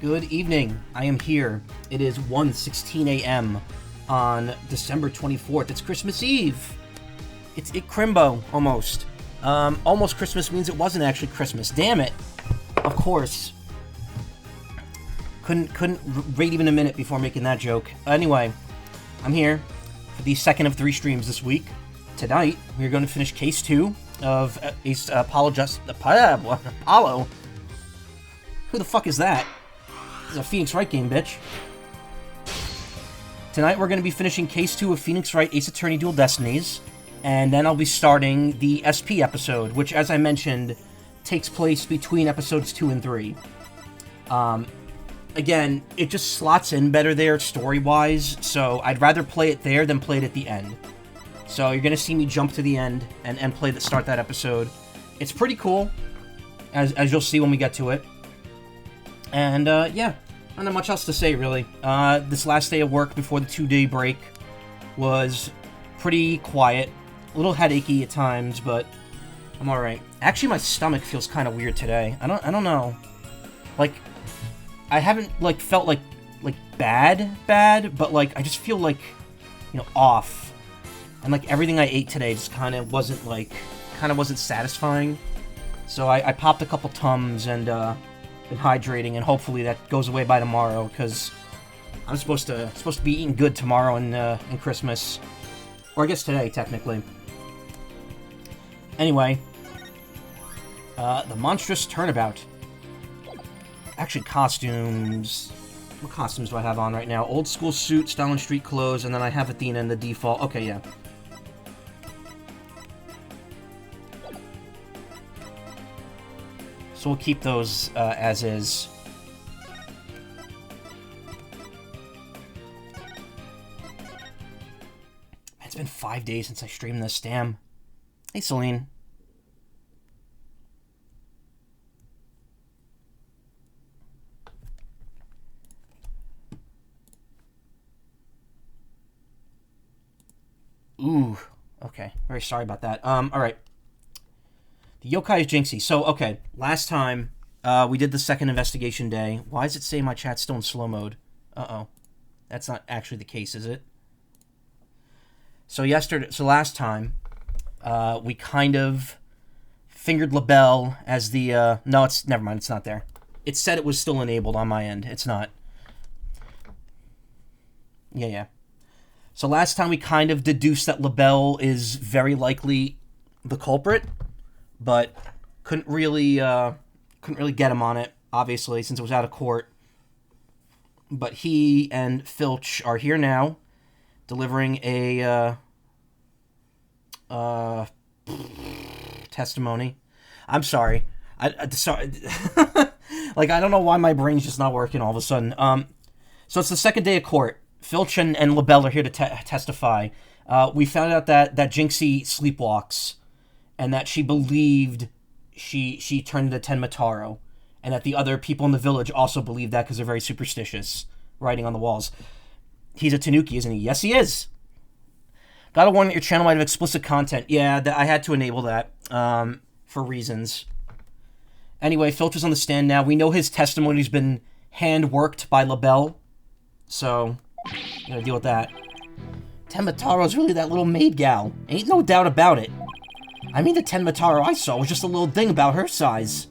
Good evening. I am here. It is 1:16 a.m. on December 24th. It's Christmas Eve. It's Crimbo, almost. Almost Christmas means it wasn't actually Christmas. Damn it. Of course. Couldn't wait even a minute before making that joke. Anyway, I'm here for the second of 3 streams this week. Tonight, we're going to finish Case 2 of Apollo. Who the fuck is that? It's a Phoenix Wright game, bitch. Tonight, we're going to be finishing Case 2 of Phoenix Wright Ace Attorney Dual Destinies. And then I'll be starting the SP episode, which, as I mentioned, takes place between episodes 2 and 3. Again, it just slots in better there story-wise, so I'd rather play it there than play it at the end. So you're going to see me jump to the end and start that episode. It's pretty cool, as you'll see when we get to it. And, yeah, not much else to say, really. This last day of work before the 2-day break was pretty quiet. A little headachy at times, but I'm alright. Actually, my stomach feels kind of weird today. I don't know. Like, I haven't, like, felt, like bad, but, like, I just feel, like, you know, off. And, like, everything I ate today just kind of wasn't satisfying. So I popped a couple Tums and, been hydrating, and hopefully that goes away by tomorrow, because I'm supposed to be eating good tomorrow and Christmas. Or I guess today, technically. Anyway, the monstrous turnabout. Actually, costumes. What costumes do I have on right now? Old school suit, style and street clothes, and then I have Athena in the default. Okay, yeah. So we'll keep those as is. It's been 5 days since I streamed this, damn. Hey, Celine. Ooh, okay. Very sorry about that. Alright. The yokai is Jinxie. So, okay. Last time, we did the second investigation day. Why does it say my chat's still in slow mode? Uh-oh. That's not actually the case, is it? So last time, we kind of fingered LaBelle as the, no, never mind, it's not there. It said it was still enabled on my end. It's not. Yeah. So last time we kind of deduced that LaBelle is very likely the culprit, but couldn't really get him on it, obviously, since it was out of court. But he and Filch are here now, delivering a testimony. I'm sorry. Sorry. Like, I don't know why my brain's just not working all of a sudden. So it's the second day of court. Filch and LaBelle are here to testify. We found out that Jinxie sleepwalks, and that she believed she turned into Tenmataro, and that the other people in the village also believe that because they're very superstitious, writing on the walls. He's a Tanuki, isn't he? Yes, he is. Gotta warn that your channel might have explicit content. Yeah, I had to enable that, for reasons. Anyway, Filch is on the stand now. We know his testimony's been hand-worked by LaBelle, so gotta deal with that. Tenmataro's really that little maid gal. Ain't no doubt about it. I mean, the Tenmataro I saw was just a little thing about her size.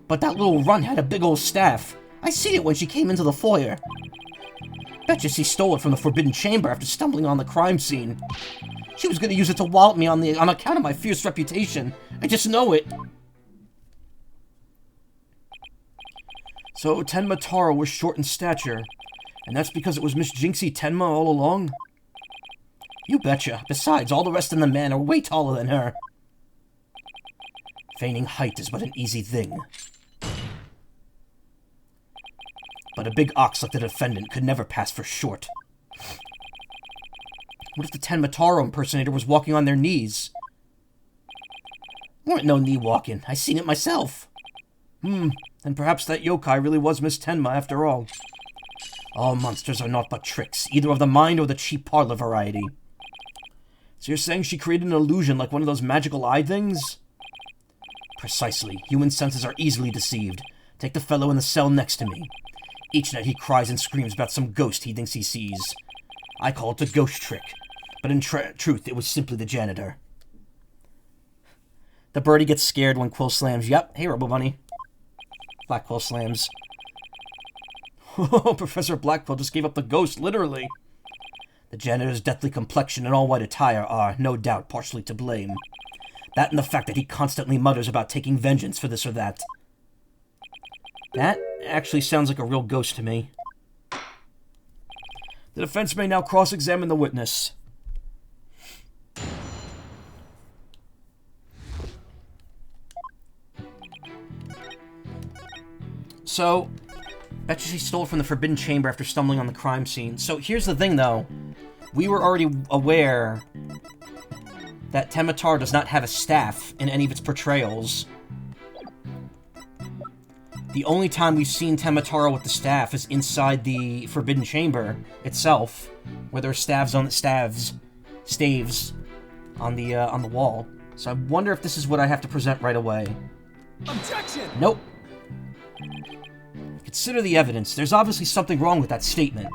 But that little runt had a big old staff. I see it when she came into the foyer. Betcha she stole it from the Forbidden Chamber after stumbling on the crime scene. She was gonna use it to wallop me on account of my fierce reputation. I just know it. So Tenmataro was short in stature, and that's because it was Miss Jinxie Tenma all along? You betcha. Besides, all the rest of the men are way taller than her. Feigning height is but an easy thing. But a big ox like the defendant could never pass for short. What if the Tenmataro impersonator was walking on their knees? Weren't no knee walking. I seen it myself. And perhaps that yokai really was Miss Tenma after all. All monsters are naught but tricks, either of the mind or the cheap parlor variety. So you're saying she created an illusion like one of those magical eye things? Precisely. Human senses are easily deceived. Take the fellow in the cell next to me. Each night he cries and screams about some ghost he thinks he sees. I call it the ghost trick, but in truth it was simply the janitor. The birdie gets scared when Quill slams. Yep, hey Robo Bunny. Black Quill slams. Oh, Professor Blackquill just gave up the ghost, literally. The janitor's deathly complexion and all-white attire are, no doubt, partially to blame. That and the fact that he constantly mutters about taking vengeance for this or that. That actually sounds like a real ghost to me. The defense may now cross-examine the witness. So, bet you she stole it from the Forbidden Chamber after stumbling on the crime scene. So here's the thing, though. We were already aware that Temitaro does not have a staff in any of its portrayals. The only time we've seen Temitaro with the staff is inside the Forbidden Chamber itself, where there are staves on the wall. So I wonder if this is what I have to present right away. Objection! Nope. Consider the evidence. There's obviously something wrong with that statement.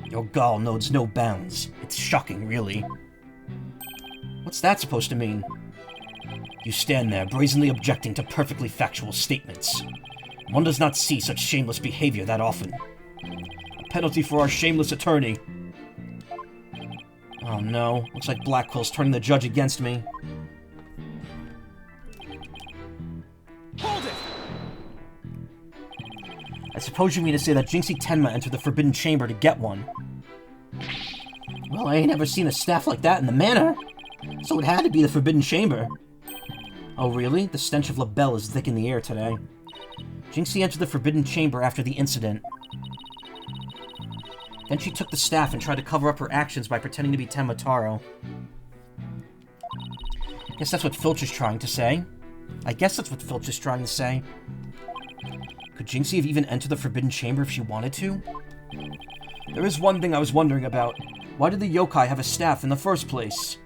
Your gall knows no bounds. It's shocking, really. What's that supposed to mean? You stand there, brazenly objecting to perfectly factual statements. One does not see such shameless behavior that often. A penalty for our shameless attorney. Oh no, looks like Blackwell's turning the judge against me. Hold it! I suppose you mean to say that Jinxie Tenma entered the Forbidden Chamber to get one. Well, I ain't ever seen a staff like that in the manor, so it had to be the Forbidden Chamber. Oh really? The stench of LaBelle is thick in the air today. Jinxie entered the Forbidden Chamber after the incident. Then she took the staff and tried to cover up her actions by pretending to be Temitaro. Guess that's what Filch is trying to say. Could Jinxie have even entered the Forbidden Chamber if she wanted to? There is one thing I was wondering about. Why did the yokai have a staff in the first place?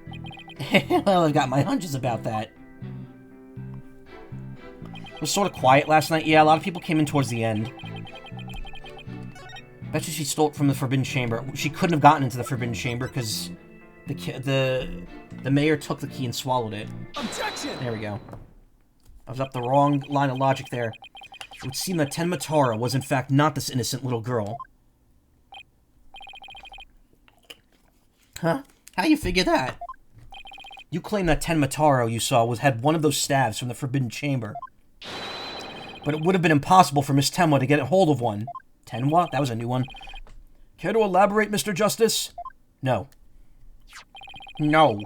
Well, I've got my hunches about that. It was sort of quiet last night. Yeah, a lot of people came in towards the end. Bet you she stole it from the Forbidden Chamber. She couldn't have gotten into the Forbidden Chamber because the mayor took the key and swallowed it. Objection! There we go. I was up the wrong line of logic there. It would seem that Tenmatara was in fact not this innocent little girl. Huh? How you figure that? You claim that Tenmataro you saw had one of those staves from the Forbidden Chamber. But it would have been impossible for Miss Tenwa to get a hold of one. Tenwa? That was a new one. Care to elaborate, Mr. Justice? No. No.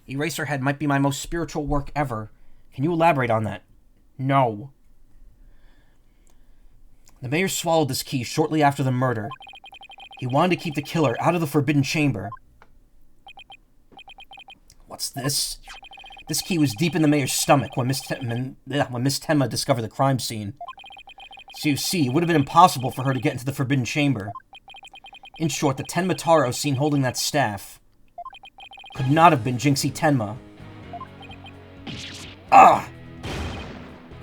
Eraserhead might be my most spiritual work ever. Can you elaborate on that? No. The mayor swallowed this key shortly after the murder. He wanted to keep the killer out of the Forbidden Chamber. What's this? This key was deep in the mayor's stomach when Miss Tenma discovered the crime scene. So you see, it would have been impossible for her to get into the Forbidden Chamber. In short, the Tenmataro seen holding that staff could not have been Jinxie Tenma. Ah!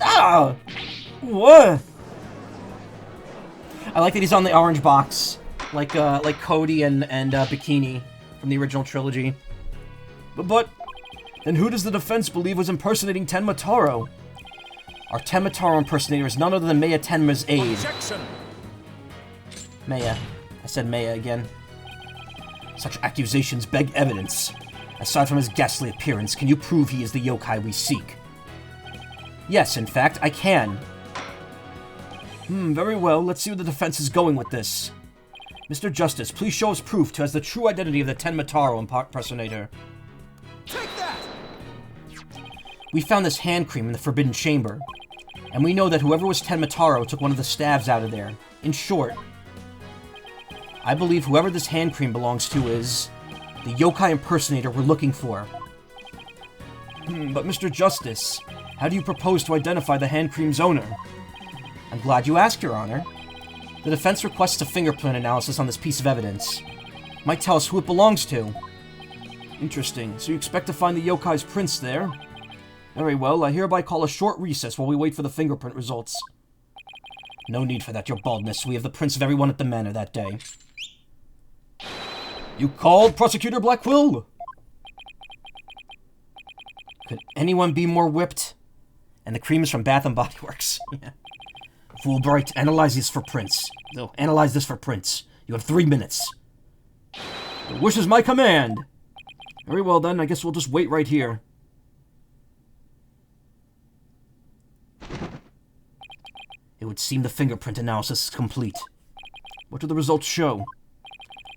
Ah! What? I like that he's on the orange box, like Cody and Bikini from the original trilogy. But then who does the defense believe was impersonating Tenmataro? Our Tenmataro impersonator is none other than Maya Tenma's aide. Objection! Maya. I said Maya again. Such accusations beg evidence. Aside from his ghastly appearance, can you prove he is the yokai we seek? Yes, in fact, I can. Very well. Let's see where the defense is going with this. Mr. Justice, please show us proof as the true identity of the Tenmataro impersonator. Take that! We found this hand cream in the Forbidden Chamber, and we know that whoever was Tenmataro took one of the staves out of there. In short, I believe whoever this hand cream belongs to is the yokai impersonator we're looking for. But Mr. Justice, how do you propose to identify the hand cream's owner? I'm glad you asked, Your Honor. The defense requests a fingerprint analysis on this piece of evidence. Might tell us who it belongs to. Interesting. So you expect to find the yokai's prints there? Very well, I hereby call a short recess while we wait for the fingerprint results. No need for that, your baldness. We have the prints of everyone at the manor that day. You called, Prosecutor Blackquill? Could anyone be more whipped? And the cream is from Bath & Body Works. Yeah. Fool Bright, analyze this for prints. No, analyze this for prints. You have 3 minutes. The wish is my command. Very well then, I guess we'll just wait right here. It would seem the fingerprint analysis is complete. What do the results show?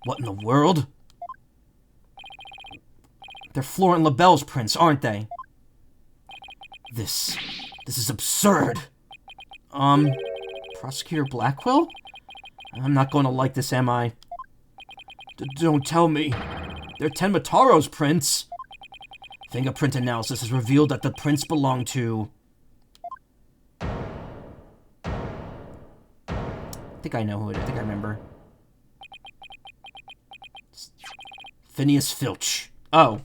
What in the world? They're Flora and LaBelle's prints, aren't they? This is absurd. Prosecutor Blackquill? I'm not going to like this, am I? Don't tell me. They're Tenmataro's prints. Fingerprint analysis has revealed that the prints belong to... I think I know who it is. I think I remember. Phineas Filch. Oh.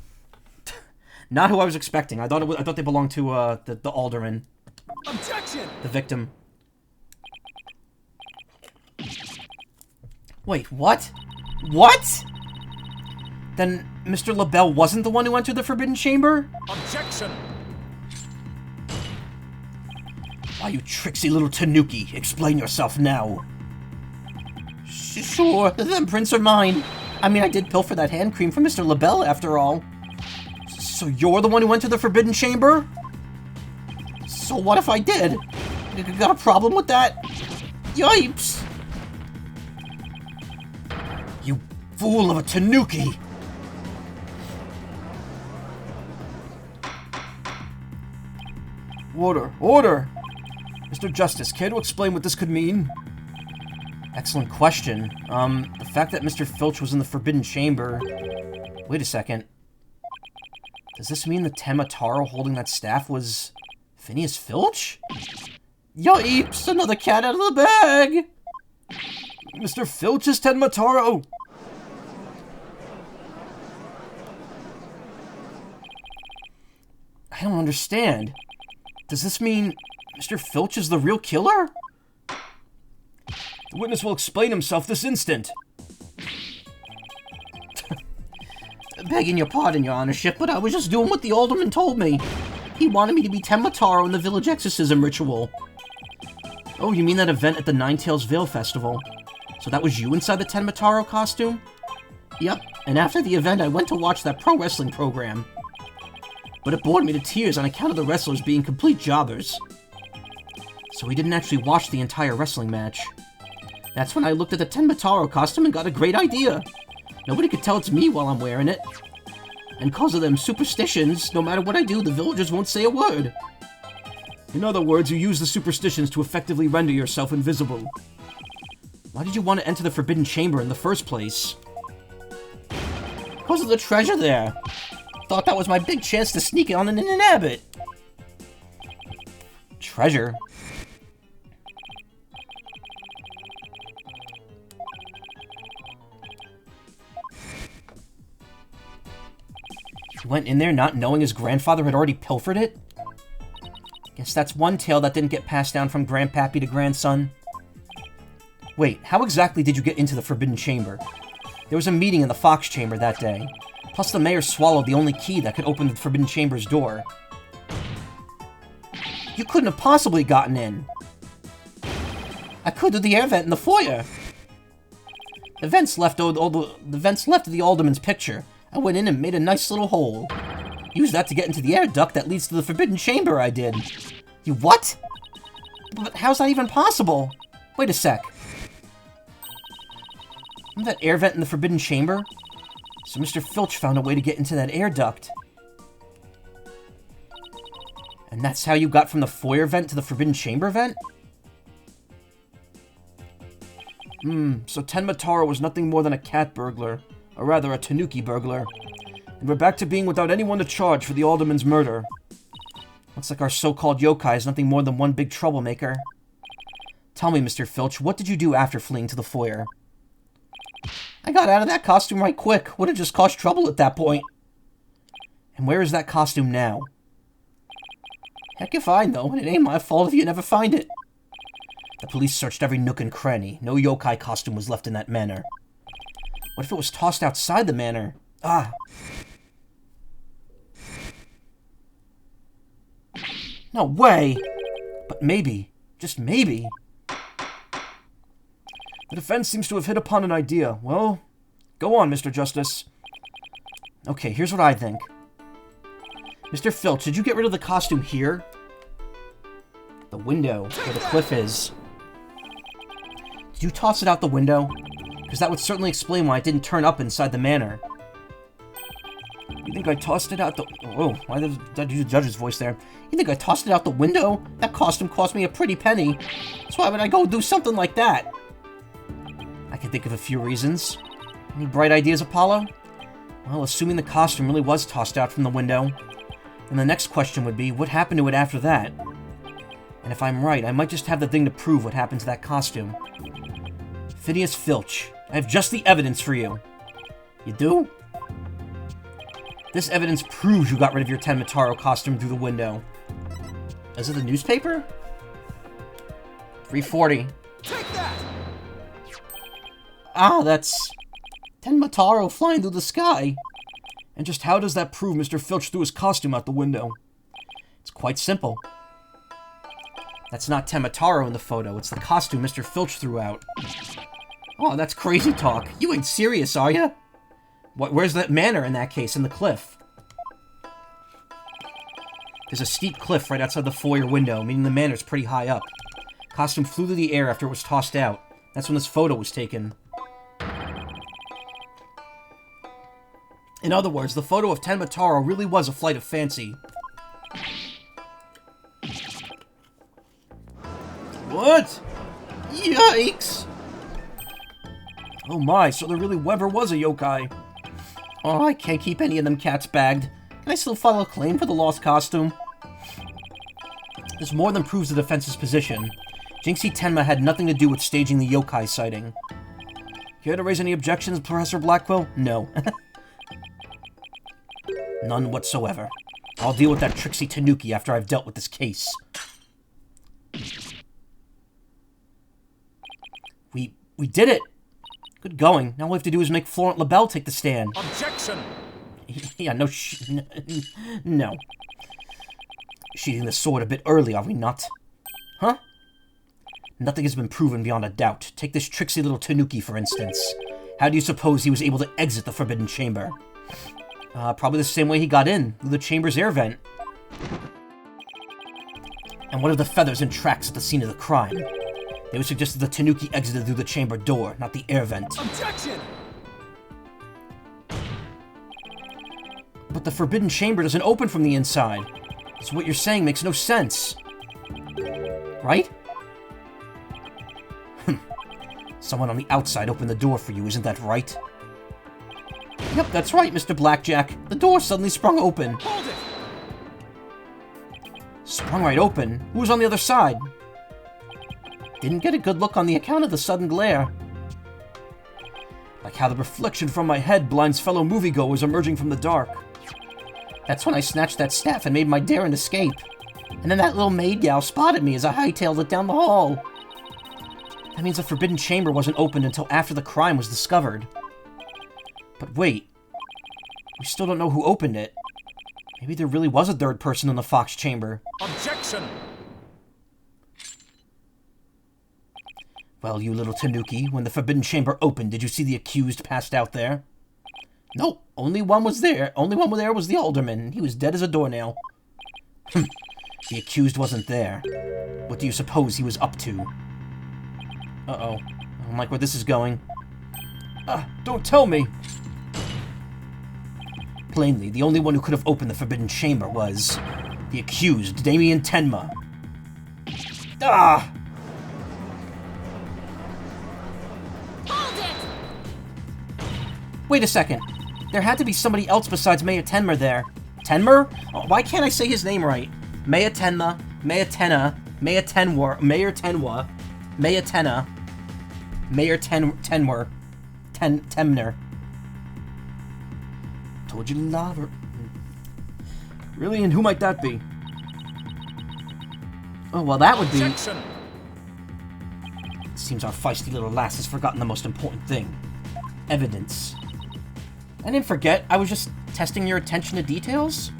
Not who I was expecting. I thought they belonged to the alderman. Objection! The victim. Wait, what? What? Then Mr. LaBelle wasn't the one who entered the Forbidden Chamber? Objection! Why, you tricksy little tanuki, explain yourself now. Sure, them prints are mine. I mean, I did pilfer that hand cream from Mr. LaBelle, after all. So you're the one who went to the Forbidden Chamber? So what if I did? You got a problem with that? Yipes! You fool of a tanuki! Order! Order! Mr. Justice, care to explain what this could mean? Excellent question. The fact that Mr. Filch was in the Forbidden Chamber... Wait a second. Does this mean the Tenmataro holding that staff was... Phineas Filch? Yipes! Another cat out of the bag! Mr. Filch is Tenmataro! I don't understand. Does this mean Mr. Filch is the real killer? The witness will explain himself this instant. Begging your pardon, your honorship, but I was just doing what the alderman told me. He wanted me to be Tenmataro in the village exorcism ritual. Oh, you mean that event at the Nine Tails Vale Festival? So that was you inside the Tenmataro costume? Yep, and after the event I went to watch that pro wrestling program. But it bored me to tears on account of the wrestlers being complete jobbers. So we didn't actually watch the entire wrestling match. That's when I looked at the Tenmataro costume and got a great idea. Nobody could tell it's me while I'm wearing it. And cause of them superstitions, no matter what I do, the villagers won't say a word. In other words, you use the superstitions to effectively render yourself invisible. Why did you want to enter the Forbidden Chamber in the first place? Because of the treasure there. Thought that was my big chance to sneak it on an inhabit. Treasure? He went in there not knowing his grandfather had already pilfered it? Guess that's one tale that didn't get passed down from grandpappy to grandson. Wait, how exactly did you get into the Forbidden Chamber? There was a meeting in the Fox Chamber that day. Plus the mayor swallowed the only key that could open the Forbidden Chamber's door. You couldn't have possibly gotten in. I could do the air vent in the foyer. The vents left of the alderman's picture. I went in and made a nice little hole. Used that to get into the air duct that leads to the Forbidden Chamber, I did. You what? But how's that even possible? Wait a sec. Isn't that air vent in the Forbidden Chamber? So Mr. Filch found a way to get into that air duct. And that's how you got from the foyer vent to the Forbidden Chamber vent? So Tenmataro was nothing more than a cat burglar. Or rather, a tanuki burglar. And we're back to being without anyone to charge for the alderman's murder. Looks like our so-called yokai is nothing more than one big troublemaker. Tell me, Mr. Filch, what did you do after fleeing to the foyer? I got out of that costume right quick. Would have just caused trouble at that point. And where is that costume now? Heck if I know, and it ain't my fault if you never find it. The police searched every nook and cranny. No yokai costume was left in that manor. What if it was tossed outside the manor? Ah. No way! But maybe, just maybe... The defense seems to have hit upon an idea. Well, go on, Mr. Justice. Okay, here's what I think. Mr. Filch, did you get rid of the costume here? The window, where the cliff is. Did you toss it out the window? Because that would certainly explain why it didn't turn up inside the manor. You think I tossed it out the... Oh, why did I do the judge's voice there? You think I tossed it out the window? That costume cost me a pretty penny. So why would I go do something like that? I can think of a few reasons. Any bright ideas, Apollo? Well, assuming the costume really was tossed out from the window, then the next question would be, what happened to it after that? And if I'm right, I might just have the thing to prove what happened to that costume. Phineas Filch, I have just the evidence for you. You do? This evidence proves you got rid of your Tenmataro costume through the window. Is it the newspaper? 340. Take that! Ah, that's... Tenmataro flying through the sky. And just how does that prove Mr. Filch threw his costume out the window? It's quite simple. That's not Tenmataro in the photo, it's the costume Mr. Filch threw out. Oh, that's crazy talk. You ain't serious, are ya? Where's that manor in that case, in the cliff? There's a steep cliff right outside the foyer window, meaning the manor's pretty high up. Costume flew through the air after it was tossed out. That's when this photo was taken. In other words, the photo of Tenmataro really was a flight of fancy. What? Yikes! Oh my, so there really ever was a yokai. Oh, I can't keep any of them cats bagged. Can I still file a claim for the lost costume? This more than proves the defense's position. Jinxie Tenma had nothing to do with staging the yokai sighting. Care to raise any objections, Professor Blackwell? No. None whatsoever. I'll deal with that Trixie Tanuki after I've dealt with this case. We did it! Good going. Now all we have to do is make Florent LaBelle take the stand. Objection! Yeah, no no. Sheathing the sword a bit early, are we not? Huh? Nothing has been proven beyond a doubt. Take this tricksy little Tanuki, for instance. How do you suppose he was able to exit the Forbidden Chamber? Probably the same way he got in, through the chamber's air vent. And what are the feathers and tracks at the scene of the crime? They would suggest that the Tanuki exited through the chamber door, not the air vent. Objection! But the Forbidden Chamber doesn't open from the inside. So what you're saying makes no sense. Right? Someone on the outside opened the door for you, isn't that right? Yep, that's right, Mr. Blackjack. The door suddenly sprung open. Hold it! Sprung right open? Who was on the other side? Didn't get a good look on the account of the sudden glare. Like how the reflection from my head blinds fellow moviegoers emerging from the dark. That's when I snatched that staff and made my daring escape. And then that little maid gal spotted me as I hightailed it down the hall. That means the Forbidden Chamber wasn't opened until after the crime was discovered. But wait. We still don't know who opened it. Maybe there really was a third person in the Fox Chamber. Objection! Well, you little Tanuki, when the Forbidden Chamber opened, did you see the accused passed out there? Nope, only one was there. Only one there was the alderman. He was dead as a doornail. The accused wasn't there. What do you suppose he was up to? Uh-oh. I don't like where this is going. Don't tell me! Plainly, the only one who could have opened the Forbidden Chamber was... the accused, Damien Tenma. Ah! Wait a second. There had to be somebody else besides Mayor Tenma there. Tenma? Oh, why can't I say his name right? Mayor Tenma, Mayor Tenna, Mayor Tenwa, Mayor Tenwa, Mayor Tenna, Mayor Tenwer, Temner. Told you to love her. Really? And who might that be? Oh, well, that would be... Objection! Seems our feisty little lass has forgotten the most important thing. Evidence. I didn't forget, I was just testing your attention to details.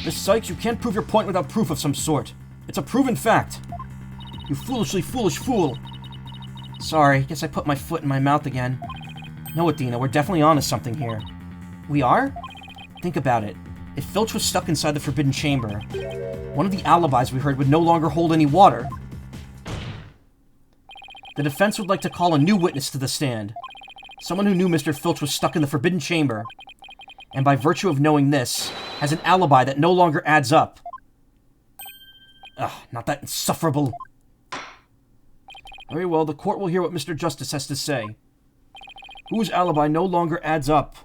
Miss Sykes, you can't prove your point without proof of some sort. It's a proven fact. You foolishly foolish fool. Sorry, guess I put my foot in my mouth again. No, Athena, we're definitely onto something here. We are? Think about it. If Filch was stuck inside the Forbidden Chamber, one of the alibis we heard would no longer hold any water. The defense would like to call a new witness to the stand. Someone who knew Mr. Filch was stuck in the Forbidden Chamber, and by virtue of knowing this, has an alibi that no longer adds up. Ugh, not that insufferable. Very well, the court will hear what Mr. Justice has to say. Whose alibi no longer adds up?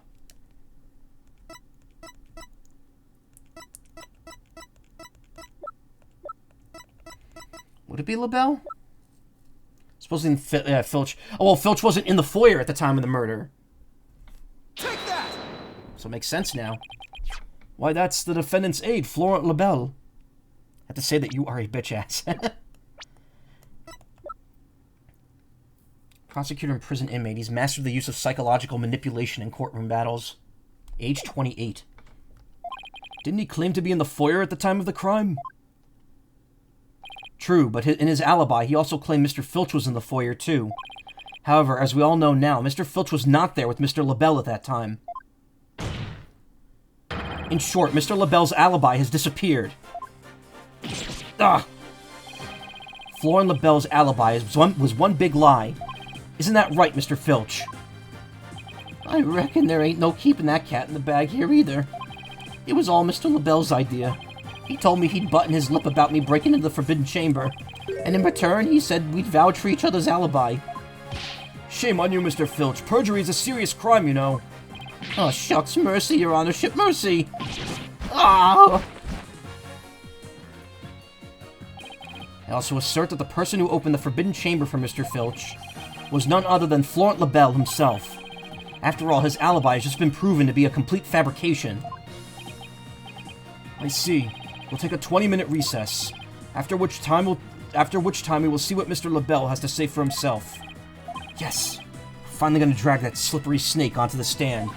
Would it be LaBelle? Supposing Filch... Oh, well, Filch wasn't in the foyer at the time of the murder. Take that! So it makes sense now. Why, that's the defendant's aide, Florent LaBelle. I have to say that you are a bitch-ass. Prosecutor and prison inmate. He's mastered the use of psychological manipulation in courtroom battles. Age 28. Didn't he claim to be in the foyer at the time of the crime? True, but in his alibi, he also claimed Mr. Filch was in the foyer, too. However, as we all know now, Mr. Filch was not there with Mr. LaBelle at that time. In short, Mr. LaBelle's alibi has disappeared. Ugh! Florent LaBelle's alibi was one big lie. Isn't that right, Mr. Filch? I reckon there ain't no keeping that cat in the bag here either. It was all Mr. LaBelle's idea. He told me he'd button his lip about me breaking into the Forbidden Chamber, and in return, he said we'd vouch for each other's alibi. Shame on you, Mr. Filch. Perjury is a serious crime, you know. Oh, shucks, mercy, your honorship, mercy! Ah! I also assert that the person who opened the Forbidden Chamber for Mr. Filch was none other than Florent LaBelle himself. After all, his alibi has just been proven to be a complete fabrication. I see. We'll take a 20-minute recess, after which time we will see what Mr. LaBelle has to say for himself. Yes! Finally gonna drag that slippery snake onto the stand.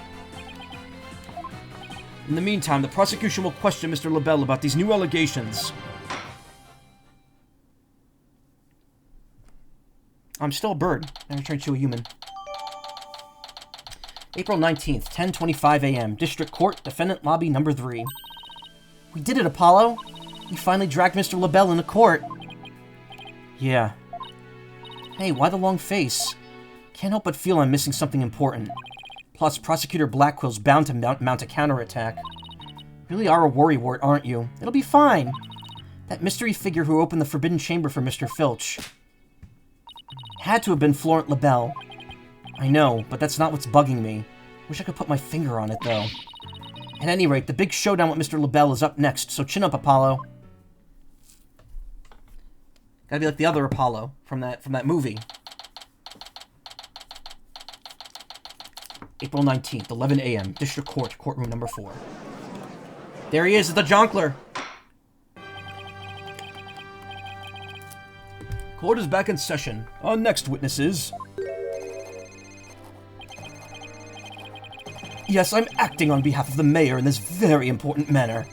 In the meantime, the prosecution will question Mr. LaBelle about these new allegations. I'm still a bird. Never turned to a human. April 19th, 10:25 a.m. District Court, Defendant Lobby Number 3. We did it, Apollo! We finally dragged Mr. LaBelle into court. Yeah. Hey, why the long face? Can't help but feel I'm missing something important. Plus, Prosecutor Blackwell's bound to mount a counterattack. Really are a worrywart, aren't you? It'll be fine. That mystery figure who opened the Forbidden Chamber for Mr. Filch had to have been Florent LaBelle. I know, but that's not what's bugging me. Wish I could put my finger on it, though. At any rate, the big showdown with Mr. LaBelle is up next, so chin up, Apollo. Gotta be like the other Apollo from that movie. April 19th, 11 a.m. District Court, Courtroom Number 4. There he is, the Jonkler! Court is back in session. Our next witness is... Yes, I'm acting on behalf of the mayor in this very important matter.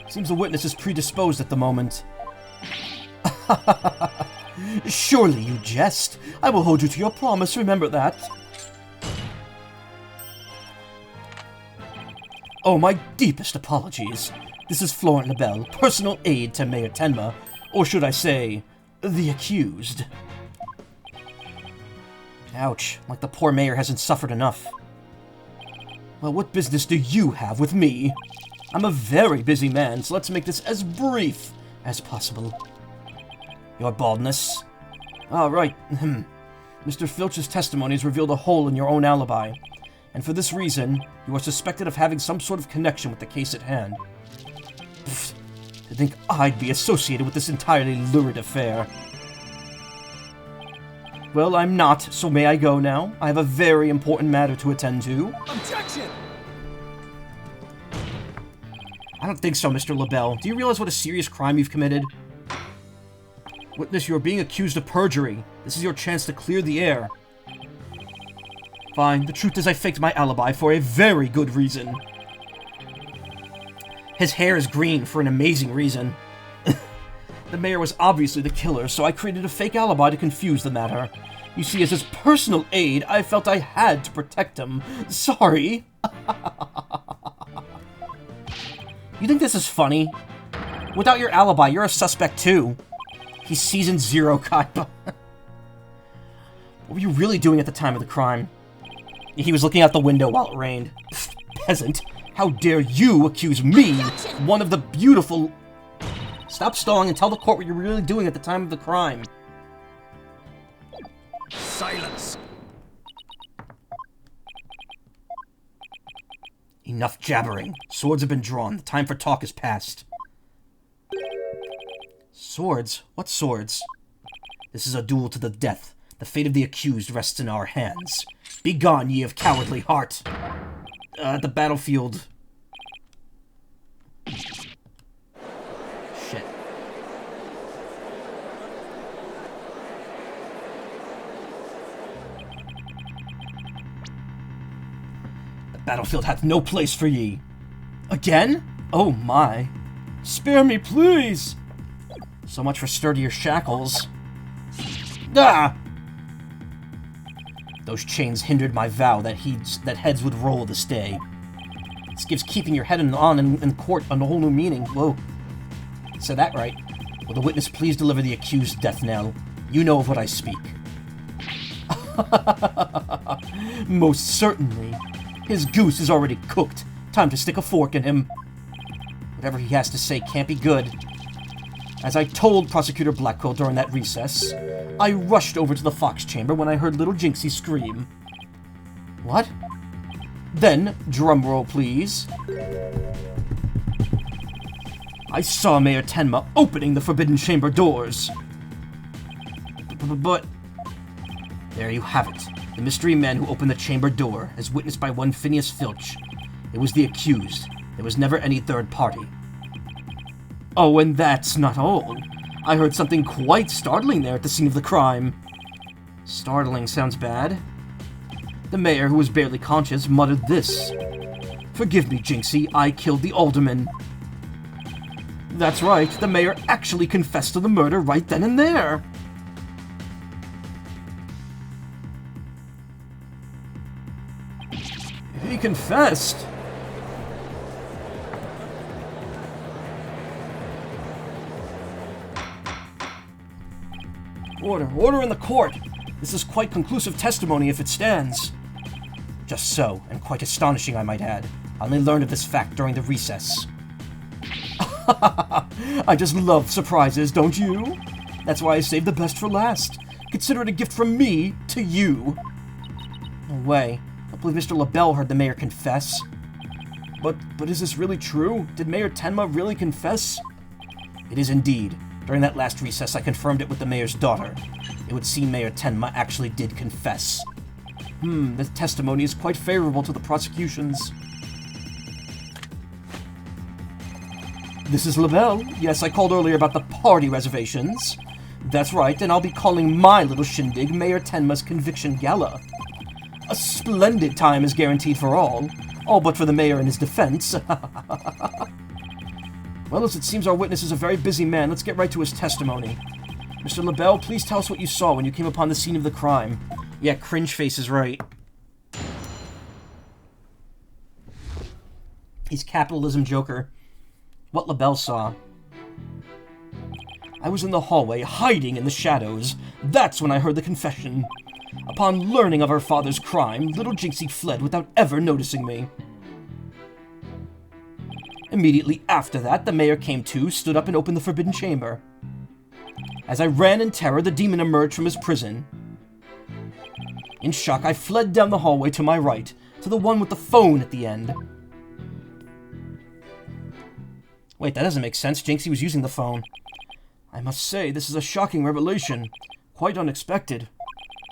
Seems the witness is predisposed at the moment. Surely you jest. I will hold you to your promise, remember that. Oh, my deepest apologies. This is Florent LaBelle, personal aide to Mayor Tenma, or should I say, the accused. Ouch, like the poor mayor hasn't suffered enough. Well, what business do you have with me? I'm a very busy man, so let's make this as brief as possible. Your baldness? Ah, right. Mr. Filch's testimony has revealed a hole in your own alibi, and for this reason, you are suspected of having some sort of connection with the case at hand. Pfft, to think I'd be associated with this entirely lurid affair. Well, I'm not, so may I go now? I have a very important matter to attend to. Objection! I don't think so, Mr. LaBelle. Do you realize what a serious crime you've committed? Witness, you are being accused of perjury. This is your chance to clear the air. Fine. The truth is I faked my alibi for a very good reason. His hair is green for an amazing reason. The mayor was obviously the killer, so I created a fake alibi to confuse the matter. You see, as his personal aide, I felt I had to protect him. Sorry. You think this is funny? Without your alibi, you're a suspect too. He's season 0, Kaiba. What were you really doing at the time of the crime? He was looking out the window while it rained. Pfft, peasant. How dare you accuse me, one of the beautiful... Stop stalling and tell the court what you're really doing at the time of the crime. Silence. Enough jabbering. Swords have been drawn. The time for talk is past. Swords? What swords? This is a duel to the death. The fate of the accused rests in our hands. Begone, ye of cowardly heart. The battlefield. Shit. The battlefield hath no place for ye. Again? Oh my. Spare me, please! So much for sturdier shackles. Ah! Those chains hindered my vow that heads would roll this day. This gives keeping your head on in court a whole new meaning. Whoa. Said that right. Will the witness please deliver the accused death knell? You know of what I speak. Most certainly. His goose is already cooked. Time to stick a fork in him. Whatever he has to say can't be good. As I told Prosecutor Blackquill during that recess, I rushed over to the Fox Chamber when I heard little Jinxie scream. What? Then, drumroll please, I saw Mayor Tenma opening the Forbidden Chamber doors. But... there you have it. The mystery man who opened the chamber door, as witnessed by one Phineas Filch. It was the accused. There was never any third party. Oh, and that's not all. I heard something quite startling there at the scene of the crime. Startling sounds bad. The mayor, who was barely conscious, muttered this. Forgive me, Jinxie, I killed the alderman. That's right, the mayor actually confessed to the murder right then and there. He confessed? Order in the court! This is quite conclusive testimony if it stands. Just so, and quite astonishing I might add. I only learned of this fact during the recess. I just love surprises, don't you? That's why I saved the best for last. Consider it a gift from me to you. No way. I believe Mr. LaBelle heard the mayor confess. But is this really true? Did Mayor Tenma really confess? It is indeed. During that last recess, I confirmed it with the mayor's daughter. It would seem Mayor Tenma actually did confess. The testimony is quite favorable to the prosecution's. This is LaBelle. Yes, I called earlier about the party reservations. That's right, and I'll be calling my little shindig Mayor Tenma's Conviction Gala. A splendid time is guaranteed for all but for the mayor and his defense. Well, as it seems our witness is a very busy man, let's get right to his testimony. Mr. LaBelle, please tell us what you saw when you came upon the scene of the crime. Yeah, cringe face is right. He's capitalism Joker. What LaBelle saw. I was in the hallway, hiding in the shadows. That's when I heard the confession. Upon learning of her father's crime, little Jinxie fled without ever noticing me. Immediately after that, the mayor came to, stood up, and opened the Forbidden Chamber. As I ran in terror, the demon emerged from his prison. In shock, I fled down the hallway to my right, to the one with the phone at the end. Wait, that doesn't make sense. Jinxie was using the phone. I must say, this is a shocking revelation. Quite unexpected.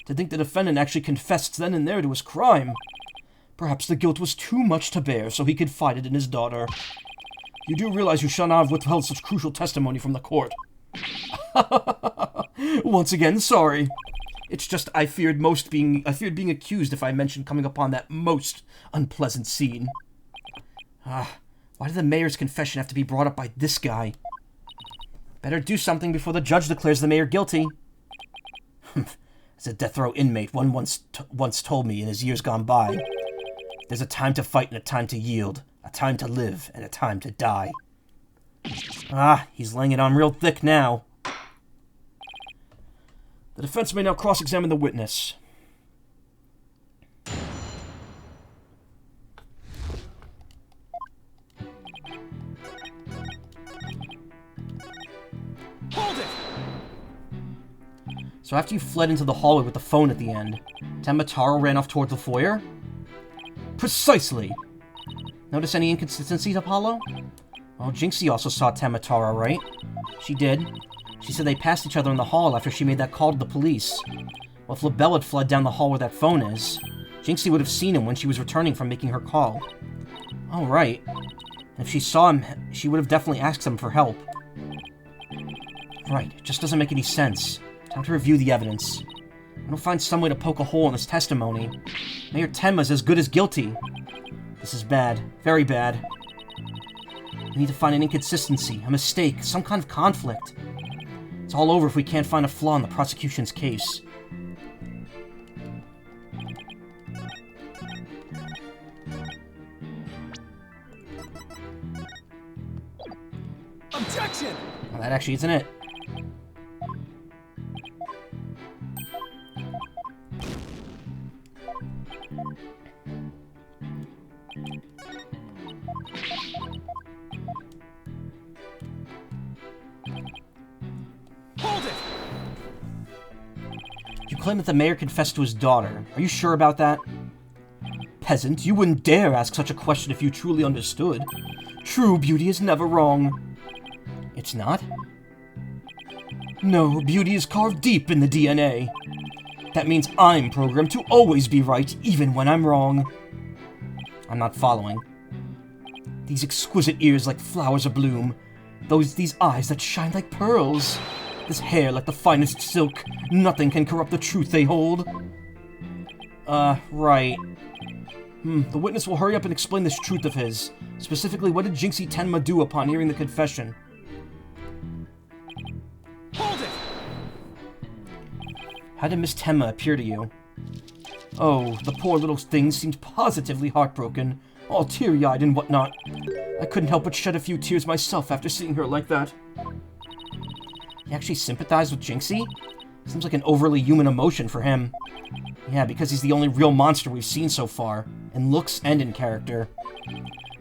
To think the defendant actually confessed then and there to his crime. Perhaps the guilt was too much to bear, so he confided in his daughter. You do realize you shall not have withheld such crucial testimony from the court. Once again, sorry. It's just I feared being accused if I mentioned coming upon that most unpleasant scene. Why did the mayor's confession have to be brought up by this guy? Better do something before the judge declares the mayor guilty. As a death row inmate, one once told me in his years gone by, there's a time to fight and a time to yield, a time to live and a time to die. He's laying it on real thick now. The defense may now cross-examine the witness. Hold it! So after you fled into the hallway with the phone at the end, Temmataro ran off towards the foyer? Precisely! Notice any inconsistencies, Apollo? Well, Jinxie also saw Temmataro, right? She did. She said they passed each other in the hall after she made that call to the police. Well, if LaBelle had fled down the hall where that phone is, Jinxie would have seen him when she was returning from making her call. Oh, right. And if she saw him, she would have definitely asked him for help. Right, it just doesn't make any sense. Time to review the evidence. I don't find some way to poke a hole in this testimony. Mayor Tenma's as good as guilty. This is bad. Very bad. We need to find an inconsistency, a mistake, some kind of conflict. It's all over if we can't find a flaw in the prosecution's case. Objection! Well, that actually isn't it. Hold it! You claim that the mayor confessed to his daughter. Are you sure about that? Peasant, you wouldn't dare ask such a question if you truly understood. True beauty is never wrong. It's not? No, beauty is carved deep in the DNA. That means I'm programmed to always be right, even when I'm wrong. I'm not following. These exquisite ears like flowers abloom. These eyes that shine like pearls. This hair like the finest silk. Nothing can corrupt the truth they hold. Right. The witness will hurry up and explain this truth of his. Specifically, what did Jinxie Tenma do upon hearing the confession? Hold it! How did Miss Tenma appear to you? Oh, the poor little thing seemed positively heartbroken, all teary-eyed and whatnot. I couldn't help but shed a few tears myself after seeing her like that. He actually sympathized with Jinxie? Seems like an overly human emotion for him. Yeah, because he's the only real monster we've seen so far, in looks and in character.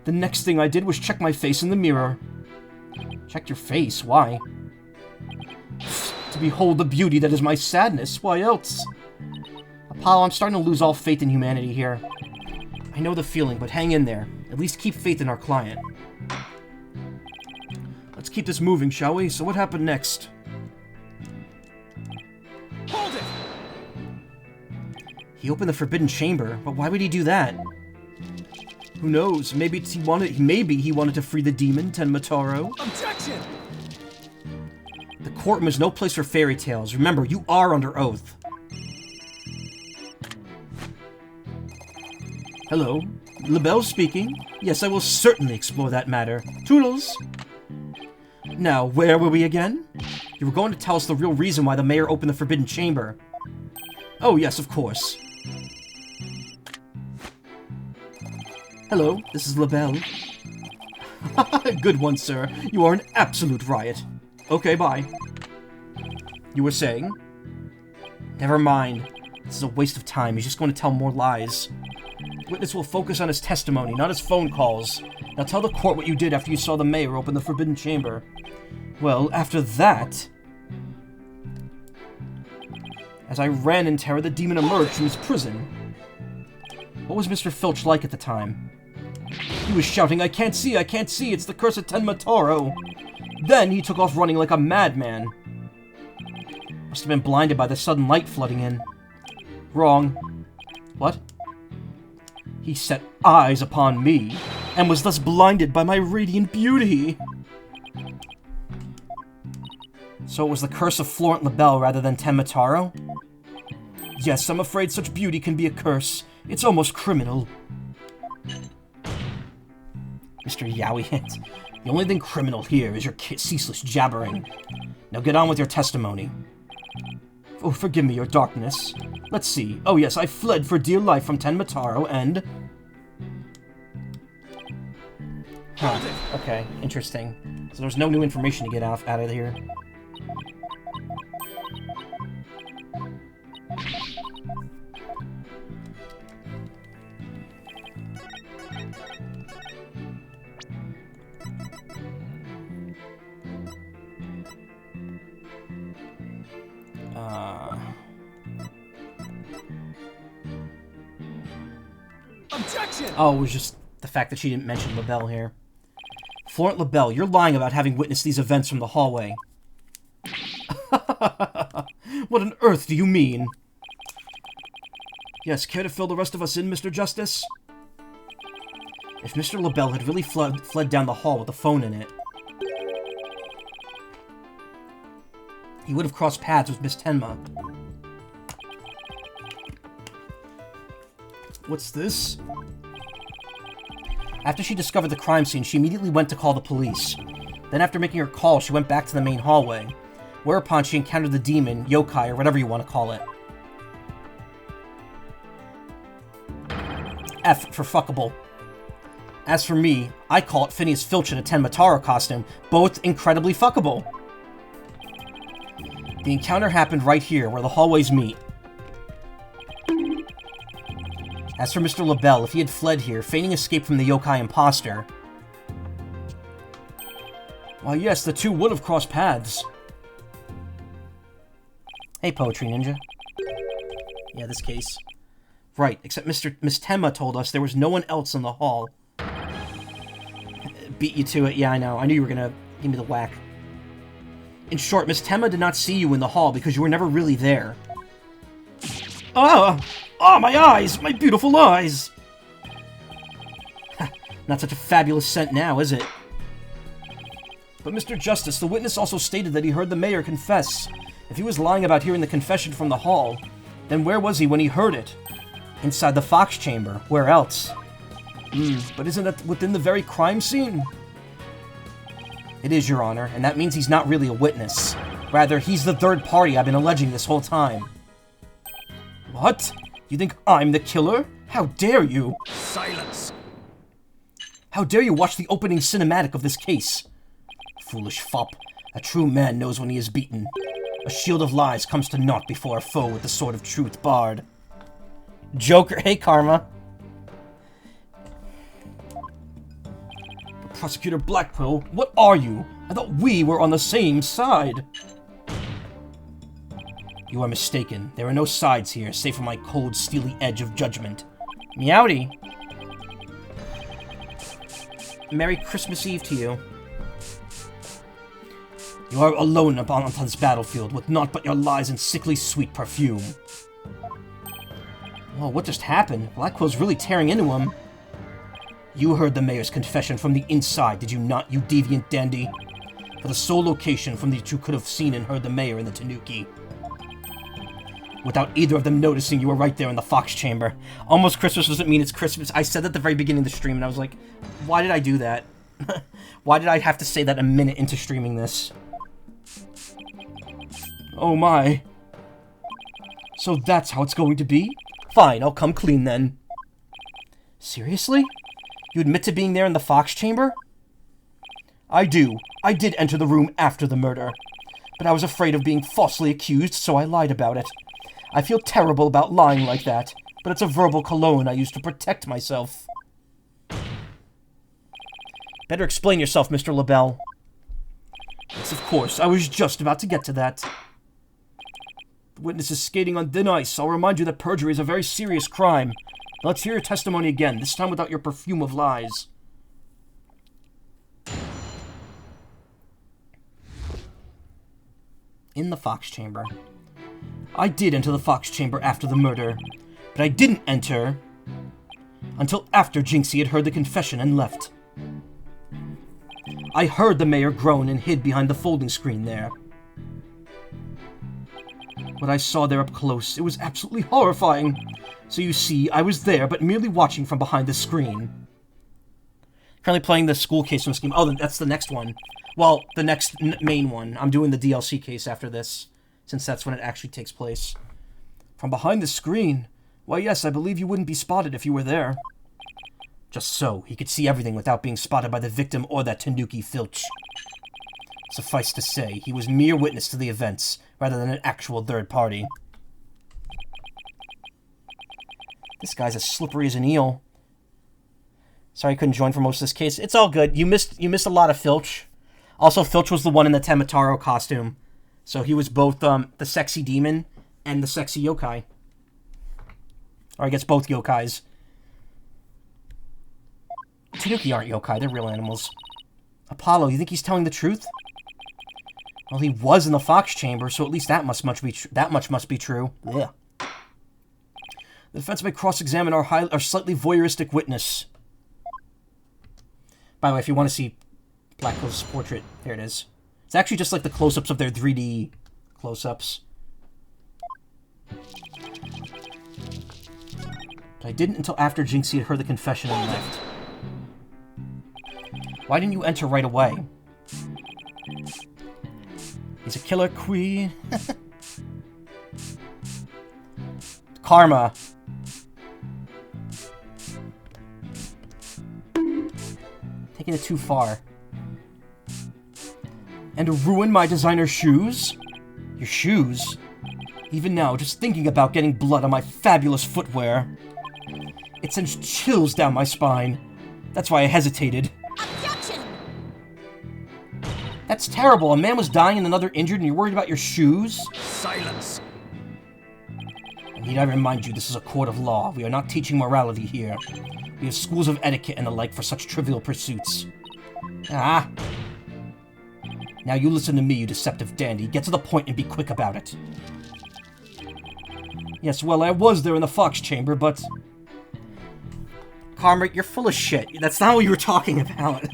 The next thing I did was check my face in the mirror. Checked your face? Why? To behold the beauty that is my sadness. Why else? Apollo, I'm starting to lose all faith in humanity here. I know the feeling, but hang in there. At least keep faith in our client. Let's keep this moving, shall we? So what happened next? Hold it! He opened the forbidden chamber, but why would he do that? Who knows? Maybe he wanted to free the demon, Tenmataro. Objection! The courtroom is no place for fairy tales. Remember, you are under oath. Hello, LaBelle speaking. Yes, I will certainly explore that matter. Toodles! Now, where were we again? You were going to tell us the real reason why the mayor opened the forbidden chamber. Oh, yes, of course. Hello, this is LaBelle. Good one, sir. You are an absolute riot. Okay, bye. You were saying? Never mind. This is a waste of time. He's just going to tell more lies. Witness will focus on his testimony, not his phone calls. Now tell the court what you did after you saw the mayor open the forbidden chamber. Well, after that... As I ran in terror, the demon emerged from his prison. What was Mr. Filch like at the time? He was shouting, I can't see, it's the cursed Tenmataro. Then he took off running like a madman. Must have been blinded by the sudden light flooding in. Wrong. What? He set eyes upon me. and was thus blinded by my radiant beauty. So it was the curse of Florent LaBelle rather than Tenmataro? Yes, I'm afraid such beauty can be a curse. It's almost criminal. Mr. Yowie, the only thing criminal here is your ceaseless jabbering. Now get on with your testimony. Oh, forgive me your darkness. Let's see. Oh yes, I fled for dear life from Tenmataro and... Huh, okay, interesting. So there's no new information to get out of here. Objection! Oh, it was just the fact that she didn't mention LaBelle here. Florent LaBelle, you're lying about having witnessed these events from the hallway. What on earth do you mean? Yes, care to fill the rest of us in, Mr. Justice? If Mr. LaBelle had really fled down the hall with the phone in it, he would have crossed paths with Miss Tenma. What's this? After she discovered the crime scene, she immediately went to call the police. Then after making her call, she went back to the main hallway, whereupon she encountered the demon, yokai, or whatever you want to call it. F for fuckable. As for me, I call it Phineas Filch in a Tenmataro costume, both incredibly fuckable. The encounter happened right here, where the hallways meet. As for Mr. LaBelle, if he had fled here, feigning escape from the yokai imposter... Why yes, the two would have crossed paths. Hey, Poetry Ninja. Yeah, this case. Right, except Miss Tenma told us there was no one else in the hall. Beat you to it, yeah, I know. I knew you were gonna give me the whack. In short, Miss Tenma did not see you in the hall because you were never really there. Ah, my eyes! My beautiful eyes! Not such a fabulous scent now, is it? But Mr. Justice, the witness also stated that he heard the mayor confess. If he was lying about hearing the confession from the hall, then where was he when he heard it? Inside the Fox Chamber. Where else? But isn't that within the very crime scene? It is, Your Honor, and that means he's not really a witness. Rather, he's the third party I've been alleging this whole time. What? You think I'm the killer? How dare you? Silence! How dare you watch the opening cinematic of this case? Foolish fop. A true man knows when he is beaten. A shield of lies comes to naught before a foe with the sword of truth barred. Joker, hey Karma. Prosecutor Blackpill, what are you? I thought we were on the same side. You are mistaken. There are no sides here, save for my cold, steely edge of judgment. Meowdy. Merry Christmas Eve to you. You are alone upon this battlefield, with naught but your lies and sickly sweet perfume. Oh, what just happened? Blackwell's really tearing into him. You heard the mayor's confession from the inside, did you not, you deviant dandy? For the sole location from which you could have seen and heard the mayor in the Tanuki. Without either of them noticing, you were right there in the Fox Chamber. Almost Christmas doesn't mean it's Christmas. I said that at the very beginning of the stream, and I was like, why did I do that? Why did I have to say that a minute into streaming this? Oh my. So that's how it's going to be? Fine, I'll come clean then. Seriously? You admit to being there in the Fox Chamber? I do. I did enter the room after the murder. But I was afraid of being falsely accused, so I lied about it. I feel terrible about lying like that, but it's a verbal cologne I use to protect myself. Better explain yourself, Mr. LaBelle. Yes, of course. I was just about to get to that. The witness is skating on thin ice. I'll remind you that perjury is a very serious crime. Let's hear your testimony again, this time without your perfume of lies. In the Fox Chamber. I did enter the Fox Chamber after the murder, but I didn't enter until after Jinxie had heard the confession and left. I heard the mayor groan and hid behind the folding screen there. What I saw there up close, it was absolutely horrifying. So you see, I was there, but merely watching from behind the screen. Currently playing the school case from this game. Oh, that's the next one. Well, the next main one. I'm doing the DLC case after this, since that's when it actually takes place. From behind the screen? Why, yes, I believe you wouldn't be spotted if you were there. Just so, he could see everything without being spotted by the victim or that Tanuki Filch. Suffice to say, he was mere witness to the events, rather than an actual third party. This guy's as slippery as an eel. Sorry I couldn't join for most of this case. It's all good. You missed a lot of Filch. Also, Filch was the one in the Temataro costume. So he was both the sexy demon and the sexy yokai. Or I guess both yokais. Tanuki aren't yokai, they're real animals. Apollo, you think he's telling the truth? Well, he was in the Fox Chamber, so at least that much must be true. Yeah. The defense may cross-examine our slightly voyeuristic witness. By the way, if you want to see Black Ghost's portrait, there it is. It's actually just like the close-ups of their 3D close-ups. But I didn't until after Jinxie had heard the confession and left. Why didn't you enter right away? He's a killer queen. Karma. Taking it too far. And to ruin my designer shoes? Your shoes? Even now, just thinking about getting blood on my fabulous footwear. It sends chills down my spine. That's why I hesitated. Objection! That's terrible. A man was dying and another injured and you're worried about your shoes? Silence. Need I remind you, this is a court of law. We are not teaching morality here. We have schools of etiquette and the like for such trivial pursuits. Ah. Now you listen to me, you deceptive dandy. Get to the point and be quick about it. Yes, well, I was there in the Fox Chamber, but... Karma, you're full of shit. That's not what you were talking about.